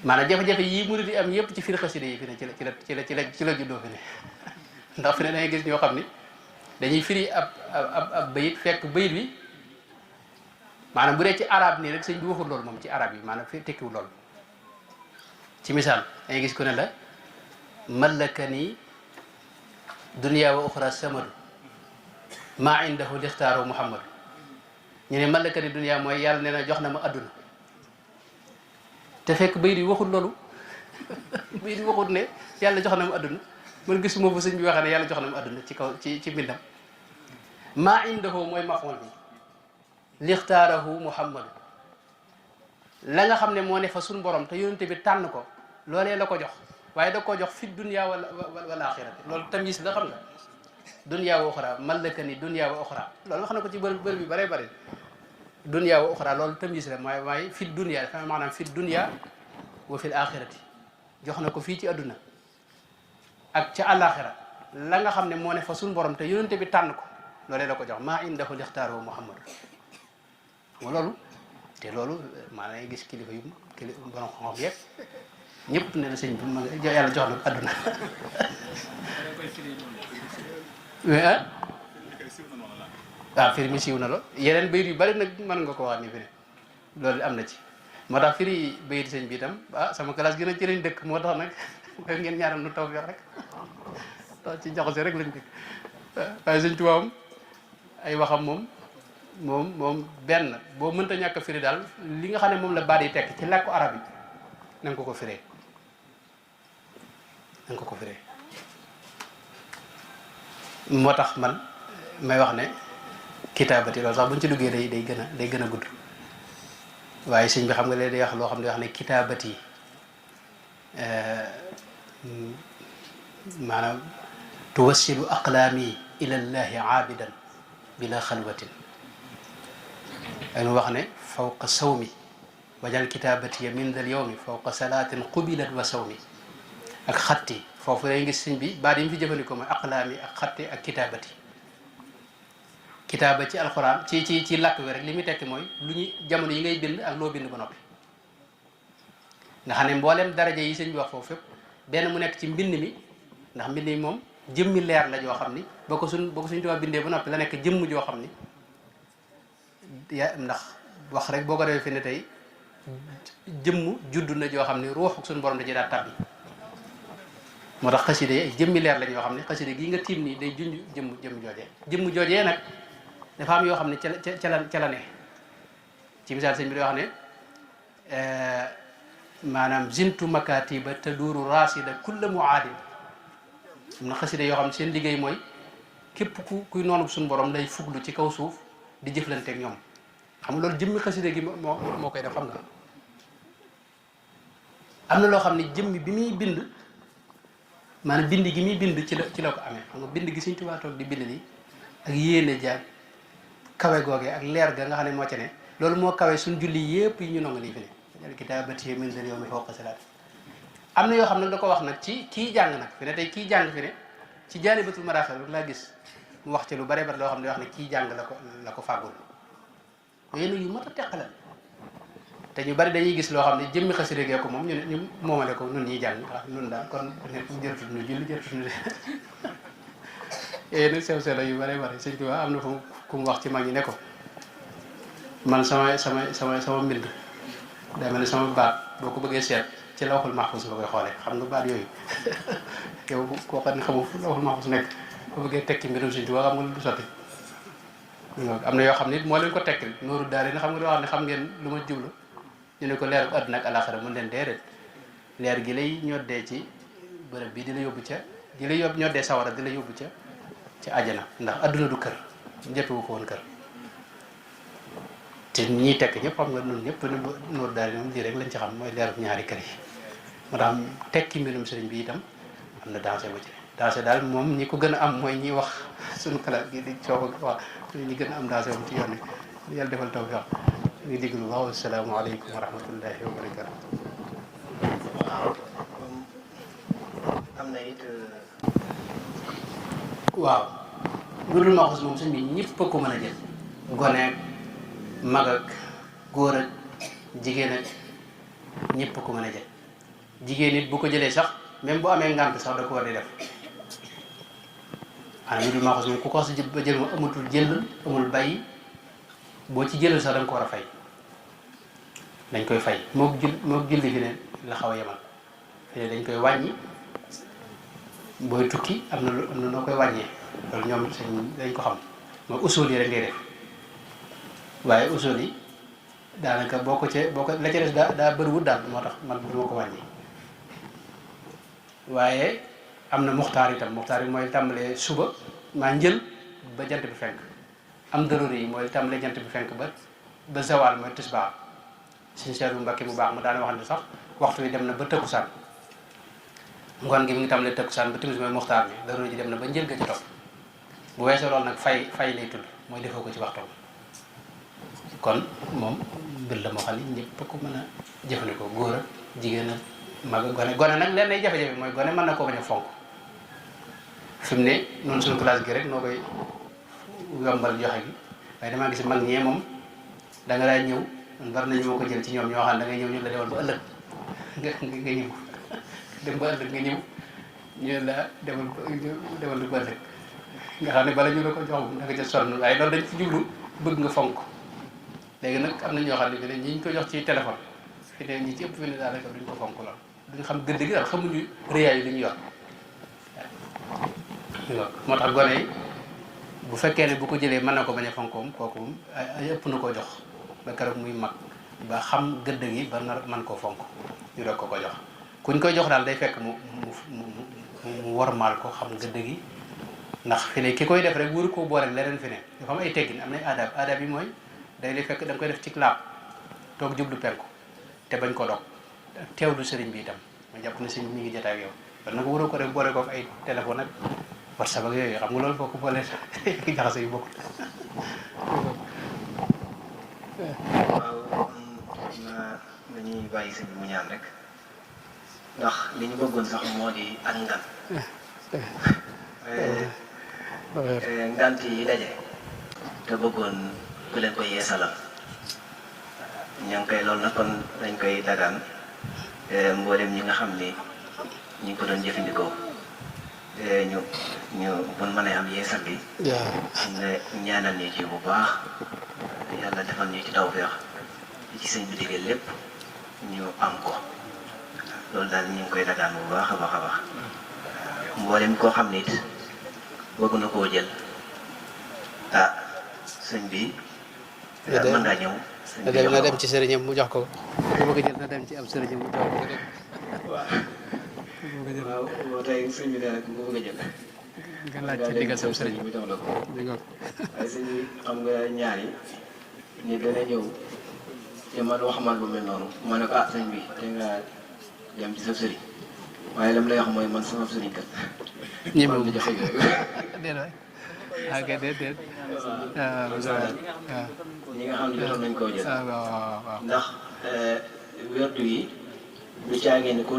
S1: maanaam jafe-jafe yii murid di am yëpp ci firi xasida yi fi ne ci la juddoo fi ne ndax fi ne dangay gis ñoo xam ni dañuy firi ab bayit fekk bayit bi maanaam bu dee ci arab nii rek sëñ bi waxul loolu moom ci arab yi maanaam fi tekkiwul loolu ci misaal dangay gis ko ne la malakani dunya wa uxra samadu maa indahu lixtaaru muhammadu ñu ne malakani dunya mooy yàlla nee na jox na ma adduna te fekk bayit yi waxul loolu bayit yi waxul ne yàlla jox na ma adduna man gisuma fu sëñ bi waxee ne yàlla jox na ma adduna ci kaw ci mbindam maa indahu mooy mafoon bi lixtaarahu muhammadu la nga xam ne moo ne fa suñ borom te yonente bi tànn ko loolee la ko jox waaye da koo jox fi dunya wal axirati loolu tamyiz la xam nga dunya wa uxra malakani dunya wa uxra loolu wax na ko ci bër bi bare bare dunya wa uxra loolu tamyiz la mooy fi dunya dafa maanaam fi dunya wa fil axirati jox na ko fii ci adduna ak ca àlaxira la nga xam ne moo ne fa suñ borom te yonente bi tànn ko loolee la ko jox maa indahu lixtaarahu muhammadu mo loolu te loolu maanaam gis kilifa yu borom xam-xam yëpp ñëpp ne la sëñ bi ma yàlla jox na ko adduna waaw firi mi siiw na lool yeneen bayit yu bari nag mën nga ko wax ni fi ne loolu am na ci moo tax firi bayit sëñ bi itam sama classe gi nag ci lañ dëkk moo tax nag ngeen ñaaral nu taw feex rek tax ci jaxase rek lañ dëkk waaye sëñ tubaabam ay waxam moom benn boo mënta ñàkk firi daal li nga xam ne moom la baat yi tekk ci làkku arab yi na nga ko firee na nga ko firee moo tax man may wax ne kitaabati loolu sax buñ ci duggee day gën a gudd waaye sëñ bi xam nga léegi day wax loo xam ne wax ne kitaabati maanaam tuwassilu aqlaami ila llahi aabidan bila xalwatin ak nu wax ne fawqa sawmi wajal kitaabati min dal yawmi fawqa salaatin qubilat wa sawmi ak xatti foofu day gis sëñ bi baat yi mu fi jëfandikoo mooy aqlaami ak xatti ak kitaabati kitaaba ci alxuraan ci làkk wi rek li muy tekki mooy lu ñu jamono yi ngay bind ak loo bind ba noppi nga xam ne mboolem daraja yi sëñ bi wax foofu fépp benn mu nekk ci mbind mi ndax mbind mi moom jëmmi leer la joo xam ni boo ko suñ tubaab bindee ba noppi la nekk jëmm joo xam ni ndax wax rek boo ko defee fi ne tey jëmm judd na joo xam ni ruuxu suñu borom da ci daal tàbbi moo tax xasida yi ay jëmmi leer lañ yoo xam ne xasida gii nga tiim nii day junj jëmm joojee nag dafa am yoo xam ne ca la ne ci misaal sëñ bi day wax ne maanaam zintu makatiba te duuru rasida kulla muaadin am na xasida yoo xam ne seen liggéey mooy képp kuy noonu suñu borom lay fuglu ci kaw suuf di jëflante ak ñoom xam nga loolu jëmmi xasida gi moo koy def xam nga am na loo xam ne jëmmi bi muy bind maanaam bind gi muy bind ci la ko amee xam nga bind gi Sëñ Tuubaa toog di bind nii ak yéene jaag kawe googee ak leer ga nga xam ne moo ci ne loolu moo kawe suñ julli yépp yi ñu nonga nii fi ne kitaabati min dal yawmi fawqa salaat am na yoo xam ne da ko wax nag ci kii jàng nag fi ne tey kii jàng fi ne ci jaalibatul maraaxib rek laa gis mu wax ci lu bare bare loo xam ne wax ne kii jàng la ko fàggul yooyu nag yu mat a teqalal te ñu bari dañuy gis loo xam ne jëmmi xasida gee ko moom ñu moomale ko nun ñuy jàng wax nun daal kon jërëtut nu julli jërëtut nu yooyu nag sew la yu bare bare sëñ Tuubaa am na fu ku mu wax ci mag ñi ne ko man sama mbind daa mel ne sama baat boo ko bëggee seet ci lawhul mahfuz nga koy xoolee xam nga baat yooyu yow koo xam ne xamu fu lawhul mahfuz nekk boo bëggee tekki mbirum sëñ Tuubaa xam nga du sotti am na yoo xam ne moo leen ko tekkil nooru daal yi xam nga doo xam ne xam ngeen lu ma jublu ñu ne ko leer bu àdduna ak alaxira mun leen déedéet leer gi lay ñoddee ci bërëb bi di la yóbbu ca di la yóbbu ñoddee sawara di la yóbbu ca ajana ndax adduna du kër njëppewu ko woon kër te ñiy tekk ñëpp xam nga nun ñëpp ne nooru daal yi moom lii rek lañ ci xam mooy leeru ñaari kër yi moo tax tekki mbirum sëriñ bi itam am na dansé bu ci dansé daal moom ñi ko gën a am mooy ñi wax suñu kalaat gi di coow ak wax ñi gën a am dansé moom ci yoon wi yàlla defal taw feex ngi déglu bu baax asalaamaaleykum wa rahmatullahi wa barakatu
S2: waaw am na it
S1: waaw Wirdul Maxuus moom sëñ bi ñëpp a ko mën a jël gone ak mag ak góor ak jigéen ak ñëpp a ko mën a jël jigéen it bu ko jëlee sax même bu amee ngànt sax da ko war di def maanaam wirdul maxuus moom ku ko si ba jël moom amatul jël amul bàyyi boo ci jëlal sax da nga ko war a fay dañ koy fay moog julli fi ne la xaw a yemal fi ne dañ koy wàññi booy tukki am na noo koy wàññee loolu ñoom dañ ko xam mooy usul yi rek ngay def waaye usul yi daanaka boo ko la ca des daa bëriwul daal moo tax man du ma ko wàññi waaye am na muxtaar itam muxtaar yi mooy tàmbalee suba maa njël ba jant bi fenk am daruri yi mooy tàmbalee jant bi fenk ba zawal mooy tisbaar suñu seer bu Mbàkke bu baax ma daana wax ne sax waxtu wi dem na ba tëkkusaan ngoon gi mi ngi tàmbalee tëkkusaan ba timis mooy muxtaar mi daruri ji dem na ba njël ga ci topp bu weesoo loolu nag fay lay tudd mooy defoo ko ci waxtoom kon moom mbir la moo xam ne ñëpp ko mën a jëfandikoo góor ak jigéen ak mag ak gone nag leen nay jafe-jafe mooy gone mën na koo bañ a fonk fi mu ne noonu suñu classe gi rek noo koy yombal joxe gi waaye damaa gis mag ñee moom da nga daa ñëw war nañu moo ko jël ci ñoom ñoo xam ne da ngay ñëw ñu la demal ba ëllëg nga ñëw dem ba ëllëg nga ñëw ñu la demal ba ëllëg nga xam ne bala ñu la ko jox da nga ca sonn waaye loolu dañ ci jublu bëgg nga fonk léegi nag am na ñoo xam ne fi ne ñi ñu ko jox ci téléphone fi ne ñi ci ëpp fi ne daanaka duñ ko fonk lool duñ xam gëdd gi daal xamuñu réyaay yi li ñu yor moo tax gone yi bu fekkee ne bu ko jëlee mën na ko bañ a fonkoom kooku moom ay ëpp na koo jox ba keroog muy mag ba xam gëdd gi ba nar mën koo fonk ñu doog ko jox kuñ koy jox daal day fekk mu wormaal ko xam gëdd gi ndax fi ne ki koy def rek wuru koo boole leneen fi ne dafa am ay teggin am nay aadab yi mooy day lay fekk da nga koy def ci laab toog jublu penku te bañ ko dog teewlu sëriñ bi itam ma jàpp ne sëriñ mi ngi jotaay ak yow kon nag waroo ko def boole ko ay téléphone ak WhatsApp ak yooyu xam nga loolu boo ko boolee ki jaxase yu bokkul
S2: waaw dañuy bàyyi sëñ bi mu ñaan rek ndax li ñu bëggoon sax moo di ak ngan ngant yi daje te bëggoon ku leen koy yeesalal ña ngi koy loolu nag kon dañ koy dagaan mboolem ñi nga xam ni ñu ngi ko doon jëfandikoo ñu buñ mën a am yeesal bi nga ñaanal ñu ci bu baax yàlla defal ñu ci tawfeex li ci sëñ bi digal lépp ñu am ko loolu daal ñu ngi koy dagaan bu baax a baax a baax mboolem koo xam ne it bëgg na koo jël sëñ bi mën ngaa ñëw
S1: na dem ci sëriñam mu jox ko bu bëgg jël na dem ci am sëriñam mu jox ko rek
S2: waaw tey sëñ bi nag nga bëgg a jël
S1: nga laaj ci digal sam sëriñ
S2: mu jox la ko waaye sëñ bi xam nga ñaar yi ni dana ñëw te man wax man lu mel noonu ma ne ko sëñ bi te nga dem ci sa sëriñ waaye lam lay wax mooy man sama sëriñ kat
S1: ñemewu
S2: di joxe yooyu
S1: déet
S2: ñi nga xam ne jotoon nañ koo jël
S1: waaw
S2: ndax werdu yi lu caagee ni ku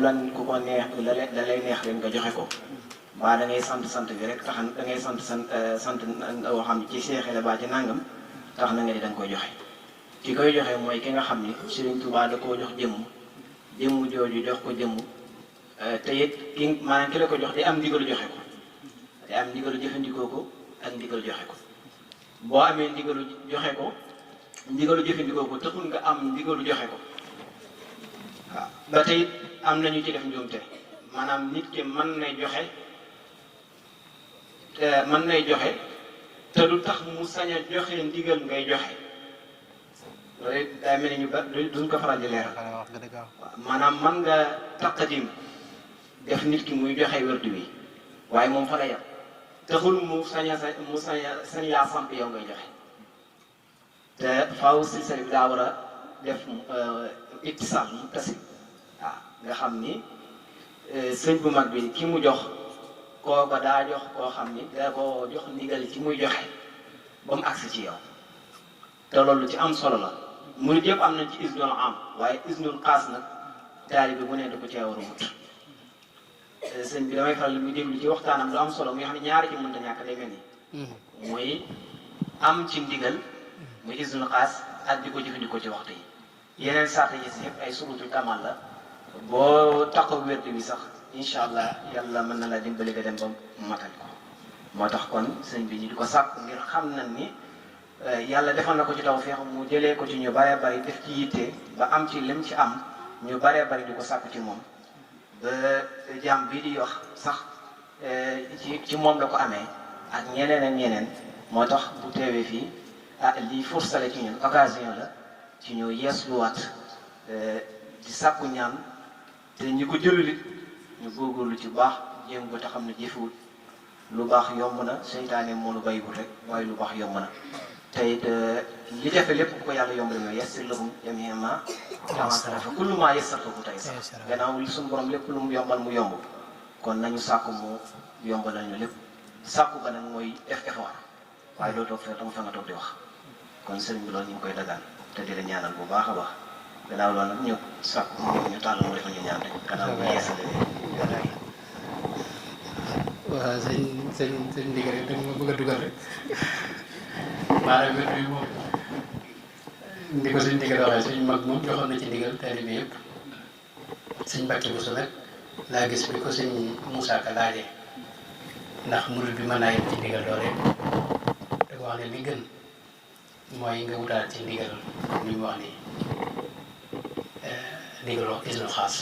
S2: ko neex da lay neex leen nga joxe ko mbaa da ngay sant bi rek tax da ngay sant woo xam ne ci seexee la baa ci nàngam tax na nga di da nga koy joxe ki koy joxe mooy ki nga xam ni Sëriñ Tuubaa da koo jox jëmm jooju jox ko jëmm te it ki maanaam ki la ko jox di am ndigalu joxe ko te am ndigalu jëfandikoo ko ak ndigalu joxe ko boo amee ndigalu joxe ko ndigalu jëfandikoo ko taxul nga am ndigalu joxe ko waaw ba tey am nañu ci def njuumte maanaam nit ki mën nay joxe te du tax mu sañ a joxe ndigal ngay joxe loolu it daa mel ni ñu ba duñ ko faral di leeral maanaam mën nga taqadim def nit ki muy joxe werdu wi waaye moom fa la yem taxul mu sañ yaa samp yow ngay joxe te faaw silsile bi daa war a def ittisaal mu tasi waaw nga xam ni sëñ bu mag bi ki mu jox kooko daa jox koo xam ni daa ko jox ndigal ci muy joxe ba mu agsi ci yow te loolu ci am solo la murid yëpp am nañ ci isnul am waaye isnul xaas nag taalibe bu ne da ko cee war a wut sëñ bi damay faral muy déglu ci waxtaanam lu am solo muy xam ne ñaari ci mënta ñàkk day mel ni muy am ci ndigal muy isnul xaas ak di ko jëfandikoo ci waxtu yi yeneen sart yi si yëpp ay surutul kamal la boo taxaw wérdu bi sax incha allah yàlla mën na la dimbali nga dem ba matal ko moo tax kon sëñ bi ñu di ko sàkku ngir xam nañ ni yàlla defal na ko ci tawfeex mu jëlee ko ci ñu bare bari def ci yitte ba am ci lim ci am ñu bare bari di ko sàkku ci moom ba jàmm bii di wax sax ci moom la ko amee ak ñeneen ak ñeneen moo tax bu teewee fii lii fursale ci ñun occasion la ci ñu yeesluwaat di sàkku ñaan te ñi ko jëlulit ñu góorgóorlu ci baax jéem ko te xam ne jëfewut lu baax yomb na seytaane moo lu bayiwul rek waaye lu baax yomb na te it li jafe lépp bu ko yàlla yomb la yassir lahum jamii'an maa ta'assara fa kullu maa yassartahu taysara gannaaw li suñu borom lépp lu mu yombal mu yomb kon nañu sàkku mu yombalal ñu lépp sàkku ba nag mooy def effort waaye doo toog dama fa nga toog di wax kon sëriñ bi loolu ñu ngi koy dagaan te di la ñaanal bu baax a baax gannaaw loolu nag ñu sàkku ñu tàll mu defal ñu ñaan rek gannaaw bu yeesale
S1: waaw sëñ ndigal rek danga ma bëgg a dugal rek maanaam wér bi moom ndi ko sëñ ndigal waxee suñ mag moom joxoon na ci ndigal taalibe yëpp sëñ Mbàkke Buso nag laa gis bi ko sëñ Moussa Ka laajee ndax murid bi mën naa yem ci ndigal doole da ko wax ne li gën mooy nga wutaat ci ndigal ni mu wax ni ndigaloo isnu xaas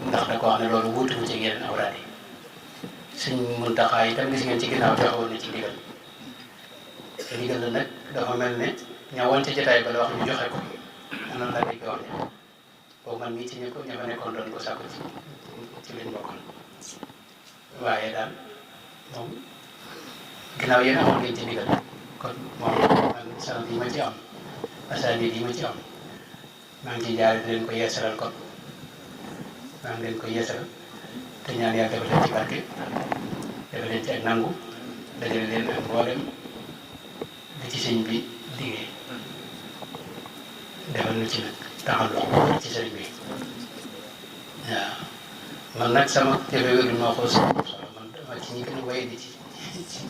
S1: ndax da ko wax ne loolu wuutuwu ci yeneen awraad yi Sëñ Muntaxa itam gis ngeen ci ginnaaw joxewoon na ci ndigal ndigal la nag dafa mel ne ñawoon ci jotaay ba la wax ñu joxe ko noonu la dañ ko wax ne boobu man mii ci ña fa nekkoon doon ko sàkku ci lañ bokkoon waaye daal moom ginnaaw yéen amoon ngeen ci ndigal kon moom man sant yi ma ci am asaanid yi ma ci am maa ngi ciy jaare di leen ko yeesalal kon maa ngi leen ko yeesalal te ñaan yàlla defal leen ci barke defal leen ci ak nangu dajale leen ak mboolem li ci sëñ bi liggéey defal nu ci nag taxal loxo ci sëriñ bi waaw man nag sama jafe wér moo xool solo man dama ci ñi gën a waye di ci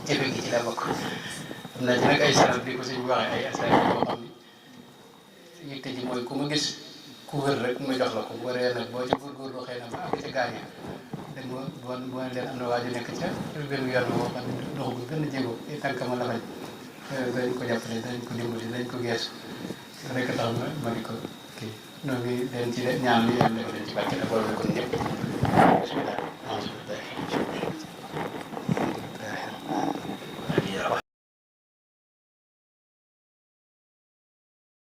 S1: jafe gi ci la bokk am na ci nag ay sanat bi ko sëñ bi waxee ay askan yoo xam ni yitte ji mooy ku ma gis ku wër rek mu jox la ko bu waree nag boo ci góorgóorlu xëy na ba àgg ca gaaña dañ boo leen am na waaju nekk ca benn yoon boo xam ne doxagul benn jéego i tànkama la fañ dañ ko jàppale dañ ko dimbali dañ ko geesu rek tax ma di ko kii noonu leen ci ñaan li yàlla defal leen ci barke la boole ko ñëpp